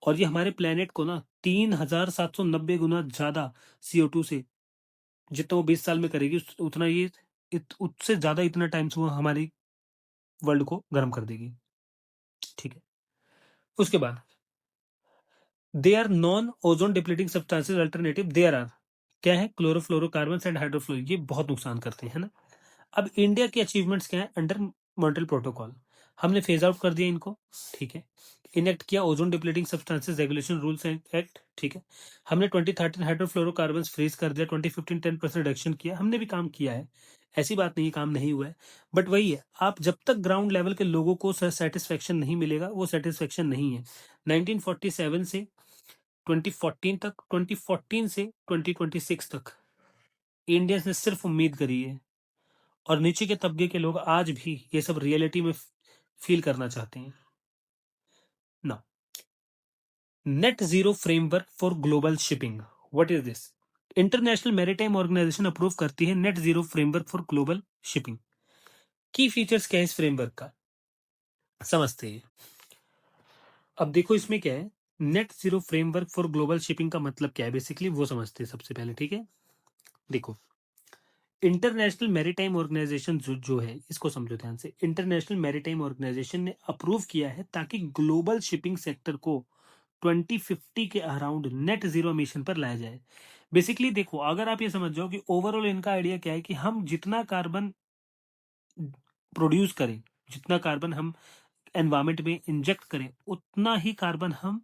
[SPEAKER 1] और ये हमारे प्लेनेट को ना 3790 गुना ज्यादा CO2 से, जितना वो 20 साल में करेगी उतना ये उससे ज्यादा इतना टाइम्स वो हमारी वर्ल्ड को गर्म कर देगी। ठीक है, उसके बाद they are non ozone depleting substances alternative, there are, क्या है? क्लोरोफ्लोरोकार्बन एंड हाइड्रोफ्लोरो, ये बहुत नुकसान करते हैं, है ना। अब इंडिया की अचीवमेंट्स क्या है अंडर मॉन्ट्रियल प्रोटोकॉल? हमने फेज आउट कर दिया इनको, ठीक है। इनेक्ट किया ozone depleting substances regulation rules act, ठीक है। हमने 2013 हाइड्रोफ्लोरोकार्बन फ्रीज कर दिया, 2015 10% रिडक्शन किया, हमने भी काम किया है, ऐसी बात नहीं काम नहीं हुआ है। बट वही है, आप जब तक ग्राउंड लेवल के लोगों को सेटिस्फेक्शन नहीं मिलेगा, वो सेटिस्फेक्शन नहीं है। 1947 से 2014 से 2026 तक इंडियंस ने सिर्फ उम्मीद करी है, और नीचे के तबके के लोग आज भी ये सब रियलिटी में फील करना चाहते हैं ना। Net zero framework for global shipping, what is this? International maritime organisation approve करती है net zero framework for global shipping. की फीचर्स क्या है इस फ्रेमवर्क का, समझते हैं। अब देखो इसमें क्या है, net zero framework for global shipping का मतलब क्या है बेसिकली वो समझते हैं सबसे पहले, ठीक है। देखो, इंटरनेशनल मैरीटाइम ऑर्गेनाइजेशन जो है इसको समझो ध्यान से। इंटरनेशनल मैरीटाइम ऑर्गेनाइजेशन ने अप्रूव किया है ताकि ग्लोबल शिपिंग सेक्टर को 2050 के अराउंड नेट जीरो एमिशन पर लाया जाए। बेसिकली देखो, अगर आप ये समझ जाओ कि ओवरऑल इनका आइडिया क्या है कि हम जितना कार्बन प्रोड्यूस करें, जितना कार्बन हम एनवायरमेंट में इंजेक्ट करें, उतना ही कार्बन हम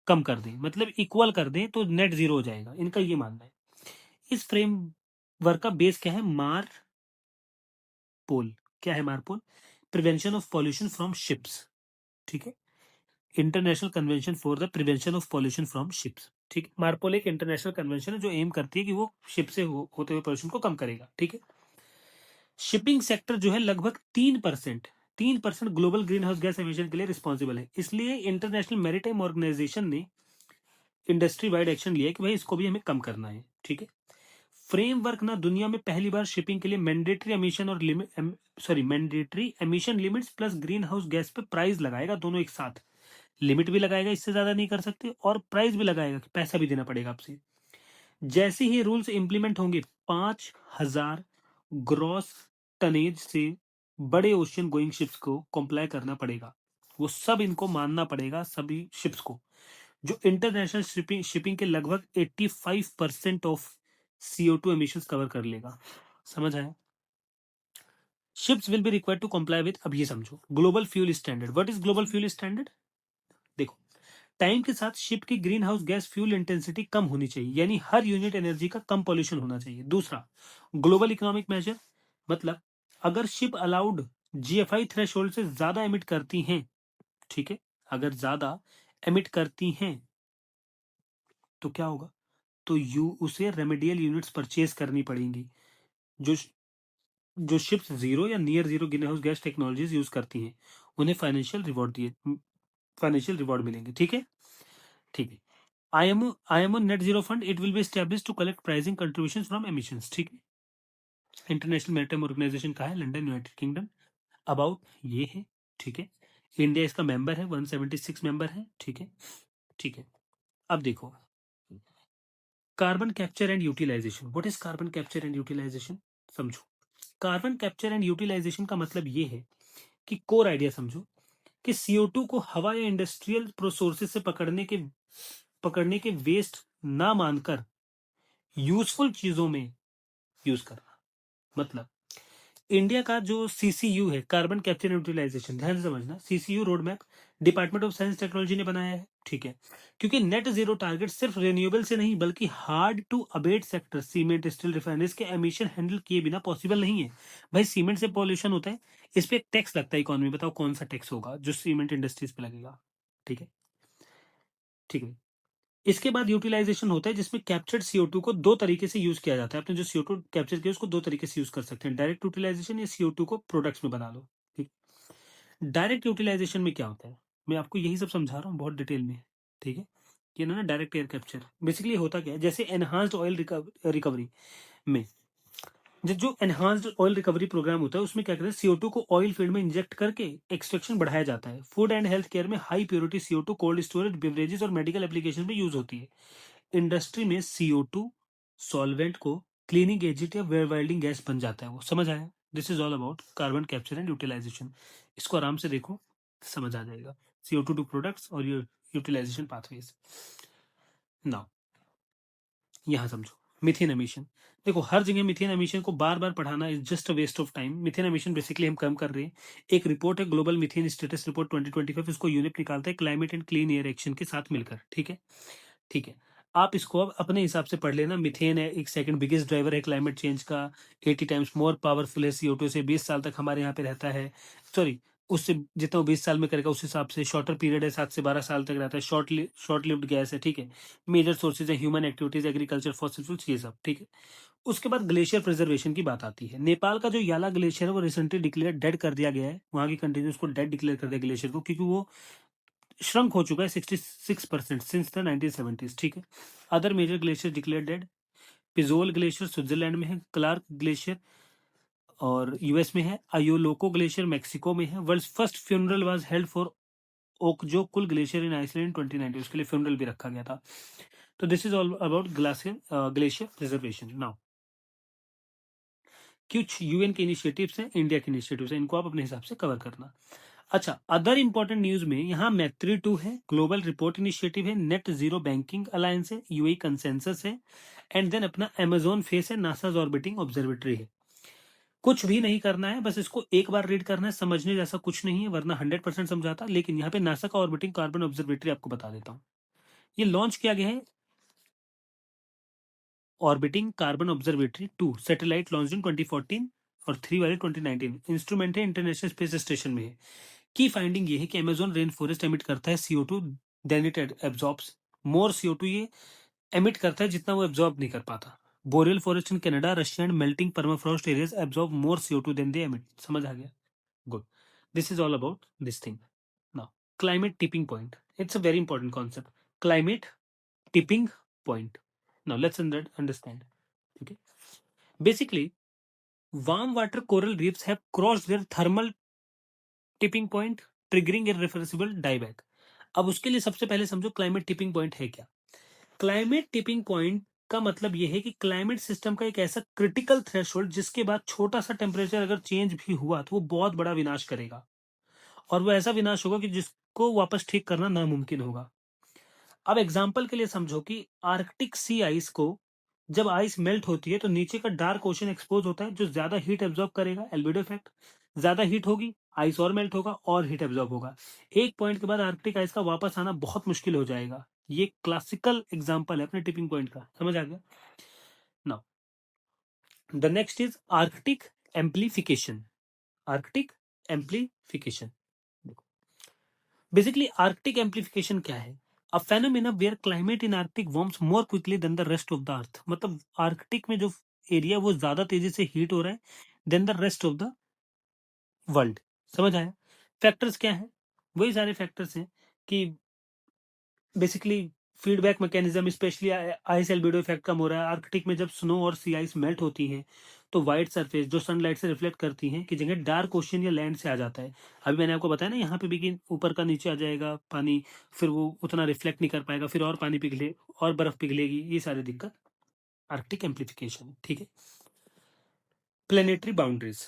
[SPEAKER 1] कम कर दें, मतलब इक्वल कर दें, तो नेट जीरो हो जाएगा। इनका ये मानना है। इस फ्रेमवर्क का बेस क्या है? मार पोल। क्या है मारपोल? Prevention of pollution from ships, ठीक है। International convention for the prevention of pollution from ships, ठीक है। मारपोल एक इंटरनेशनल कन्वेंशन है जो एम करती है कि वो शिप से होते हुए पॉल्यूशन को कम करेगा, ठीक है। शिपिंग सेक्टर जो है लगभग 3% global green house gas emission के लिए रिस्पॉन्सिबल है। इसलिए इंटरनेशनल मैरीटाइम ऑर्गेनाइजेशन ने इंडस्ट्री वाइड एक्शन लिया कि भाई इसको भी हमें कम करना है, ठीक है। फ्रेमवर्क ना दुनिया में पहली बार शिपिंग के लिए मैंडेटरी एमिशन और mandatory emission limits plus green house gas पे प्राइस लगाएगा, दोनों एक साथ। लिमिट भी लगाएगा, इससे ज्यादा नहीं कर सकते, और प्राइस भी लगाएगा कि पैसा भी देना पड़ेगा आपसे। जैसे ही रूल्स इंप्लीमेंट होंगे, 5,000 ग्रॉस टनेज से बड़े ओशियन गोइंग शिप्स को कंप्लाई करना पड़ेगा। वो सब इनको मानना पड़ेगा, सभी शिप्स को, जो इंटरनेशनल शिपिंग के लगभग 85% ऑफ CO2 एमिशंस कवर कर लेगा। समझ आया? Ships will be required to comply with, अब ये समझो, global fuel standard. What is global fuel standard? देखो, टाइम के साथ शिप की green house gas fuel intensity कम होनी चाहिए, यानी हर यूनिट एनर्जी का कम पॉल्यूशन होना चाहिए। दूसरा, ग्लोबल इकोनॉमिक मेजर, मतलब अगर शिप अलाउड GFI थ्रेशोल्ड से ज्यादा एमिट करती हैं, ठीक है, अगर ज्यादा एमिट करती हैं तो क्या होगा? तो उसे रेमेडियल यूनिट्स परचेज करनी पड़ेंगी। जो जो शिप्स जीरो या near zero green house gas technologies use करती हैं, उन्हें फाइनेंशियल रिवॉर्ड मिलेंगे, ठीक है, ठीक है। IMO net zero fund, it will be established to collect pricing contributions from emissions, ठीक है। इंटरनेशनल मैरीटाइम ऑर्गेनाइजेशन का है, लंदन, यूनाइटेड किंगडम। अबाउट ये है, ठीक है। इंडिया इसका मेंबर है, 176 मेंबर है, ठीक है, ठीक है। अब देखो, carbon capture and utilisation. What is carbon capture and utilisation? समझो, कार्बन कैप्चर एंड यूटिलाइजेशन का मतलब ये है कि कोर आइडिया समझो कि CO2 को हवा या इंडस्ट्रियल सोर्सेज से पकड़ने के वेस्ट ना मानकर यूजफुल चीजों में यूज करना। मतलब इंडिया का जो CCU है, कार्बन कैप्चर यूटिलाइजेशन, ध्यान से समझना, CCU road map department of science technology ने बनाया है, ठीक है। क्योंकि नेट जीरो टारगेट सिर्फ रिन्यूएबल से नहीं बल्कि hard to abate sector, cement, steel, refineries के एमिशन हैंडल किए बिना पॉसिबल नहीं है। भाई सीमेंट से पॉल्यूशन होता है, इस पे एक टैक्स लगता है इकोनॉमी, बताओ कौन सा टैक्स होगा जो सीमेंट इंडस्ट्रीज पे लगेगा, ठीक है, ठीक है। इसके बाद यूटिलाइजेशन होता है जिसमें कैप्चर्ड CO2 को दो तरीके से यूज किया जाता है। आपने जो CO2 कैप्चर किया उसको दो तरीके से यूज कर सकते हैं, डायरेक्ट यूटिलाइजेशन या CO2 को प्रोडक्ट्स में बना लो, ठीक। डायरेक्ट यूटिलाइजेशन में क्या होता है, मैं आपको यही सब समझा रहा हूँ बहुत डिटेल में, ठीक है। ये ना डायरेक्ट एयर कैप्चर बेसिकली होता क्या है, जैसे एनहांस्ड ऑयल रिकवरी में, जो एनहांस्ड ऑयल रिकवरी प्रोग्राम होता है उसमें क्या करते हैं, CO2 को ऑयल फील्ड में इंजेक्ट करके एक्सट्रैक्शन बढ़ाया जाता है। फूड एंड हेल्थ केयर में high purity CO2 cold storage, beverages और मेडिकल एप्लीकेशन में यूज होती है। इंडस्ट्री में CO2 सॉल्वेंट को क्लीनिंग एजेंट या वेल्डिंग गैस बन जाता है, वो समझ आया? This is all about carbon capture and utilisation. इसको आराम से देखो, समझ आ जाएगा। CO2 टू प्रोडक्ट्स और यूटिलाइजेशन पाथवेज। नाउ यहां समझो मिथेन एमिशन। देखो, हर जगह मिथेन एमिशन को बार बार पढ़ाना is just a waste of time. Methane emission basically हम कम कर रहे हैं। एक रिपोर्ट है ग्लोबल मिथेन स्टेटस रिपोर्ट 2025, इसको यूनिप निकालता है climate and clean air action के साथ मिलकर, ठीक है, ठीक है। आप इसको अब अपने हिसाब से पढ़ लेना। मिथेन है एक सेकंड बिगेस्ट ड्राइवर है क्लाइमेट चेंज का, 80 टाइम्स मोर पावरफुल है CO2 से, 20 साल तक हमारे यहाँ पे रहता है, सॉरी उससे जितना 20 साल में करेगा उस हिसाब से। शॉर्टर पीरियड है, 7 से 12 साल तक रहता है। शॉर्ट लिव्ड गैस है, ठीक है। मेजर सोर्सेज है human activities, agriculture, fossil fuels, ये सब, ठीक है। उसके बाद ग्लेशियर प्रिजर्वेशन की बात आती है। नेपाल का जो याला ग्लेशियर है वो रिसेंटली डिक्लेयर डेड कर दिया गया है। वहां की कंट्री ने उसको डेड डिक्लेयर कर दिया ग्लेशियर को, क्योंकि वो श्रंक हो चुका है 66% सिंस द 1970s, ठीक है। Other major glacier declare dead, Pizol glacier Switzerland में है, क्लार्क ग्लेशियर और यूएस में है, अयोलोको ग्लेशियर मेक्सिको में है। World first funeral was held for Okjokull glacier in Iceland 2019, उसके लिए फ्यूनरल भी रखा गया था। तो this is all about glacier preservation. Now कुछ यूएन के इनिशिएटिव्स हैं, इंडिया के इनिशिएटिव्स हैं, इनको आप अपने हिसाब से कवर करना। अच्छा, अदर इंपॉर्टेंट न्यूज में यहाँ मैत्री 2 है, ग्लोबल रिपोर्ट इनिशिएटिव है, नेट जीरो बैंकिंग अलायंस है, यूएई कंसेंसस है, एंड देन अपना अमेजोन फेस है, नासाज ऑर्बिटिंग ऑब्जर्वेटरी है। कुछ भी नहीं करना है, बस इसको एक बार रीड करना है, समझने जैसा कुछ नहीं है, वरना 100% समझाता। लेकिन यहाँ पे नासा का ऑर्बिटिंग कार्बन ऑब्जर्वेटरी आपको बता देता हूँ। ये लॉन्च किया गया है orbiting carbon observatory 2, satellite launch in 2014 और 3 वाले 2019। इंस्ट्रूमेंट है इंटरनेशनल स्पेस स्टेशन में है। की फाइंडिंग ये है कि अमेजोन रेन फॉरेस्ट एमिट करता है CO2, then it absorbs more CO2। ये एमिट करता है जितना वो एब्जॉर्ब नहीं कर पाता। Boreal forest in Canada, Russia and melting permafrost areas absorb more CO2 than they emit. समझ आ गया? Good. This is all about this thing. Now climate tipping point, it's a very important concept, climate tipping point. Now let's understand, ठीक है। Basically warm water coral reefs have crossed their thermal tipping point, triggering irreversible dieback। अब उसके लिए सबसे पहले समझो climate tipping point है क्या। क्लाइमेट टिपिंग पॉइंट का मतलब यह है कि क्लाइमेट सिस्टम का एक ऐसा क्रिटिकल थ्रेशोल्ड जिसके बाद छोटा सा टेम्परेचर अगर चेंज भी हुआ तो वो बहुत बड़ा विनाश करेगा, और वो ऐसा विनाश होगा कि जिसको वापस ठीक करना नामुमकिन होगा। अब एग्जाम्पल के लिए समझो कि आर्कटिक सी आइस को जब आइस मेल्ट होती है तो नीचे का डार्क ओशन एक्सपोज होता है, जो ज्यादा हीट एब्जॉर्ब करेगा, एल्बिडो इफेक्ट। ज्यादा हीट होगी, आइस और मेल्ट होगा और हीट एब्जॉर्ब होगा। एक पॉइंट के बाद आर्कटिक आइस का वापस आना बहुत मुश्किल हो जाएगा। ये क्लासिकल एग्जाम्पल है अपने टिपिंग पॉइंट का। समझ आ गया? Now the next is Arctic amplification. Arctic amplification, basically Arctic amplification क्या है? A phenomena where climate in Arctic warms more quickly than the rest of the earth. मतलब आर्कटिक में जो एरिया वो ज्यादा तेजी से हीट हो रहा है than the rest of the world. समझ आया? फैक्टर्स क्या है? वही सारे फैक्टर्स हैं कि basically feedback mechanism, specially ice albedo effect कम हो रहा है। आर्कटिक में जब स्नो और सी आइस मेल्ट होती हैं तो व्हाइट सरफेस जो सनलाइट से रिफ्लेक्ट करती हैं की जगह डार्क ओशन या लैंड से आ जाता है। अभी मैंने आपको बताया ना यहाँ पे भी कि ऊपर का नीचे आ जाएगा पानी, फिर वो उतना रिफ्लेक्ट नहीं कर पाएगा, फिर और पानी पिघले और बर्फ पिघलेगी, ये सारी दिक्कत आर्कटिक एम्प्लीफिकेशन, ठीक है। प्लेनेटरी बाउंड्रीज,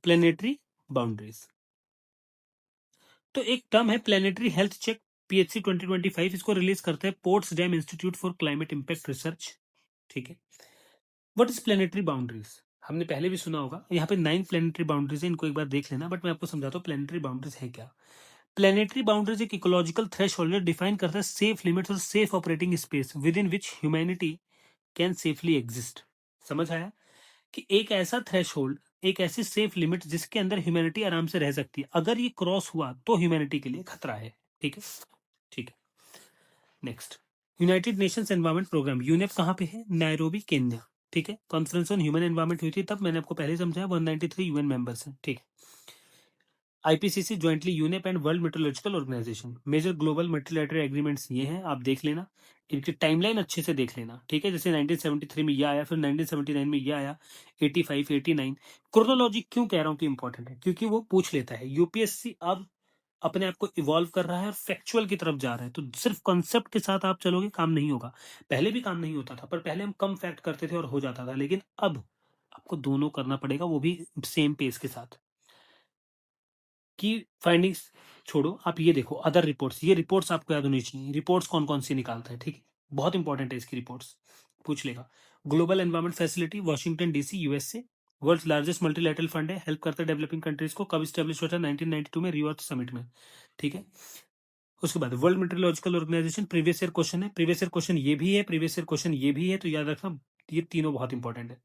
[SPEAKER 1] प्लेनेटरी बाउंड्रीज, तो एक टर्म है प्लेनेटरी हेल्थ चेक, PHC 2025 इसको रिलीज करते हैं Potsdam institute for climate impact research, ठीक है। What is planetary boundaries? हमने पहले भी सुना होगा। यहाँ पे 9 प्लेनेटरी बाउंड्रीज है, इनको एक बार देख लेना, बट मैं आपको समझाता हूँ प्लेनेटरी बाउंड्रीज है क्या। प्लेनेटरी बाउंड्रीज एक इकोलॉजिकल थ्रेशोल्ड डिफाइन करता है सेफ लिमिट्स और safe operating space with in which humanity can safely exist. समझ आया? कि एक ऐसा थ्रेशोल्ड, एक ऐसी सेफ लिमिट जिसके अंदर ह्यूमैनिटी आराम से रह सकती है, अगर ये क्रॉस हुआ तो ह्यूमैनिटी के लिए खतरा है, ठीक है। ठीक है, next, united nations environment programme, UNEP कहाँ पे है? नायरोबी, केन्या, ठीक है। कॉन्फ्रेंस ऑन ह्यूमन एनवायरमेंट हुई थी तब, मैंने आपको पहले समझाया। 193 यूएन मेंबर्स हैं, ठीक है। IPCC jointly UNEP and world meteorological organisation, major global multilateral agreements ये हैं, आप देख लेना, इनकी टाइमलाइन अच्छे से देख लेना, ठीक है। जैसे 1973 में ये आया, फिर 1979 में ये आया, 85, 89। क्रोनोलॉजी क्यों कह रहा हूँ कि इंपॉर्टेंट है? क्योंकि वो पूछ लेता है। यूपीएससी अब अपने आप को इवॉल्व कर रहा है और फैक्चुअल की तरफ जा रहा है, तो सिर्फ कॉन्सेप्ट के साथ आप चलोगे काम नहीं होगा। पहले भी काम नहीं होता था, पर पहले हम कम फैक्ट करते थे और हो जाता था, लेकिन अब आपको दोनों करना पड़ेगा, वो भी सेम पेस के साथ। की फाइंडिंग्स छोड़ो, आप ये देखो अदर रिपोर्ट्स, ये रिपोर्ट्स आपको याद होनी चाहिए। रिपोर्ट्स कौन कौन सी निकालता है, ठीक है, बहुत इंपॉर्टेंट है इसकी रिपोर्ट्स, पूछ लेगा। Global environment facility, Washington DC, USA, world's largest multilateral fund है, हेल्प करता है डेवलपिंग कंट्रीज को। कब स्टैब्लिश हुआ था? 1992 में, रियो अर्थ समिट में, ठीक है। उसके बाद world meteorological organisation, previous year question है, प्रीवियस ईयर क्वेश्चन ये भी है, प्रीवियस ईयर क्वेश्चन ये भी है, तो याद रखना ये तीनों बहुत इंपॉर्टेंट है।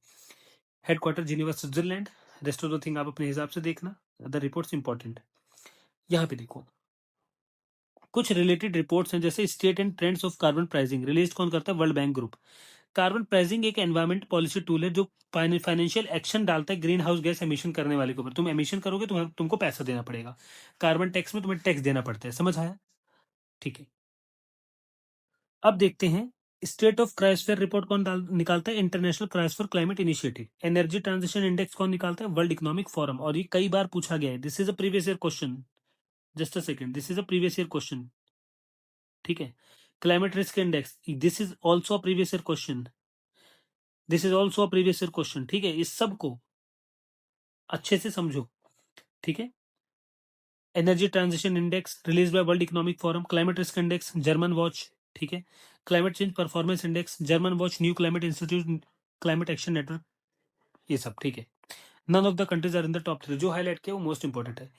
[SPEAKER 1] Headquarter Geneva, Switzerland, rest of the thing आप अपने हिसाब से देखना, अदर रिपोर्ट्स इंपॉर्टेंट है। यहाँ पे देखो कुछ रिलेटेड रिपोर्ट्स हैं, जैसे state and trends of carbon pricing, release कौन करता है? World bank group. Carbon pricing एक एनवायरमेंट पॉलिसी टूल है जो फाइनेंशियल एक्शन डालता है ग्रीन हाउस गैस एमिशन करने वाले के ऊपर। तुम एमिशन करोगे तो तुमको पैसा देना पड़ेगा। कार्बन टैक्स में तुम्हें टैक्स देना पड़ता है, समझ आया? ठीक है, अब देखते हैं स्टेट ऑफ क्रायोस्फीयर रिपोर्ट कौन निकालता है? International cryosphere climate initiative. Energy transition index कौन निकालता है? World economic forum. और ये कई बार पूछा गया है, this is a previous year question, just a second, this is a previous year question. ठीक है, climate risk index, this is also a previous year question, this is also a previous year question. ठीक है, इस सब को अच्छे से समझो। ठीक है, energy transition index release by world economic forum, climate risk index German watch. ठीक है, climate change performance index German watch, new climate institute, climate action network, ये सब। ठीक है, none of the countries are in the top 3, जो highlight किया वो most important है।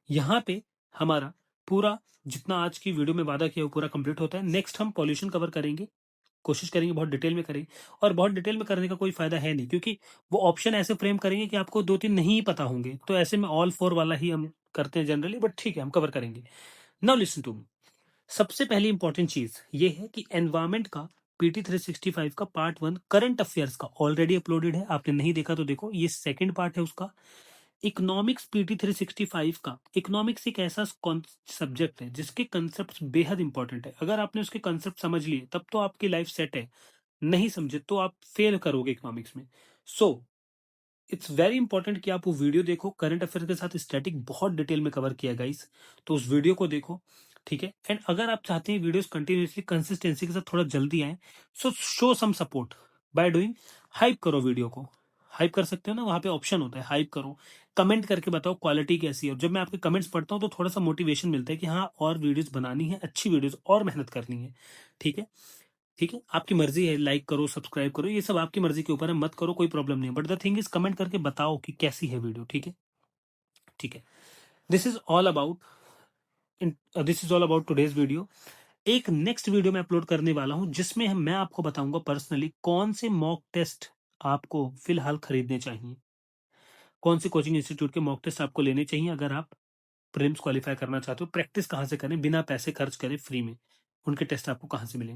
[SPEAKER 1] यहाँ पे हमारा पूरा जितना आज की वीडियो में वादा किया वो पूरा कंप्लीट होता है। नेक्स्ट हम पॉल्यूशन कवर करेंगे, कोशिश करेंगे बहुत डिटेल में करेंगे, और बहुत डिटेल में करने का कोई फायदा है नहीं, क्योंकि वो ऑप्शन ऐसे फ्रेम करेंगे कि आपको 2-3 नहीं पता होंगे, तो ऐसे में ऑल 4 वाला ही हम करते हैं जनरली, बट ठीक है हम कवर करेंगे। नाउ लिसन टू मी, सबसे पहली इंपॉर्टेंट चीज ये है कि एनवायरमेंट का पीटी 365 का पार्ट 1 करंट अफेयर्स का ऑलरेडी अपलोडेड है। आपने नहीं देखा तो देखो, ये सेकंड पार्ट है उसका। इकोनॉमिक्स पीटी 365 का, इकोनॉमिक्स एक ऐसा सब्जेक्ट है जिसके कंसेप्ट बेहद इंपॉर्टेंट है। अगर आपने उसके कंसेप्ट समझ लिए तब तो आपकी लाइफ सेट है, नहीं समझे तो आप फेल करोगे इकोनॉमिक्स में। सो इट्स वेरी इंपॉर्टेंट कि आप वो वीडियो देखो, करंट अफेयर के साथ स्टैटिक बहुत डिटेल में कवर किया गाइस, तो उस वीडियो को देखो। ठीक है, एंड अगर आप चाहते हैं वीडियोस कंटिन्यूसली कंसिस्टेंसी के साथ थोड़ा जल्दी आए, so show some support by doing hype करो वीडियो को। हाइप कर सकते हो ना, वहां पे ऑप्शन होता है हाइप करो, कमेंट करके बताओ क्वालिटी कैसी है। और जब मैं आपके कमेंट्स पढ़ता हूँ तो थोड़ा सा मोटिवेशन मिलता है कि हाँ और वीडियोस बनानी है, अच्छी वीडियोस और मेहनत करनी है। ठीक है, ठीक है, आपकी मर्जी है, लाइक करो सब्सक्राइब करो, ये सब आपकी मर्जी के ऊपर है, मत करो कोई प्रॉब्लम नहीं है, but the thing is comment करके बताओ कि कैसी है वीडियो। ठीक है, ठीक है, this is all about today's video. एक नेक्स्ट वीडियो में अपलोड करने वाला हूं जिसमें मैं आपको बताऊंगा पर्सनली कौन से मॉक टेस्ट आपको फिलहाल खरीदने चाहिए, कौन सी कोचिंग इंस्टीट्यूट के मॉक टेस्ट आपको लेने चाहिए अगर आप प्रीलिम्स क्वालिफाई करना चाहते हो, प्रैक्टिस कहां से करें बिना पैसे खर्च करे फ्री में, उनके टेस्ट आपको कहां से मिलेंगे।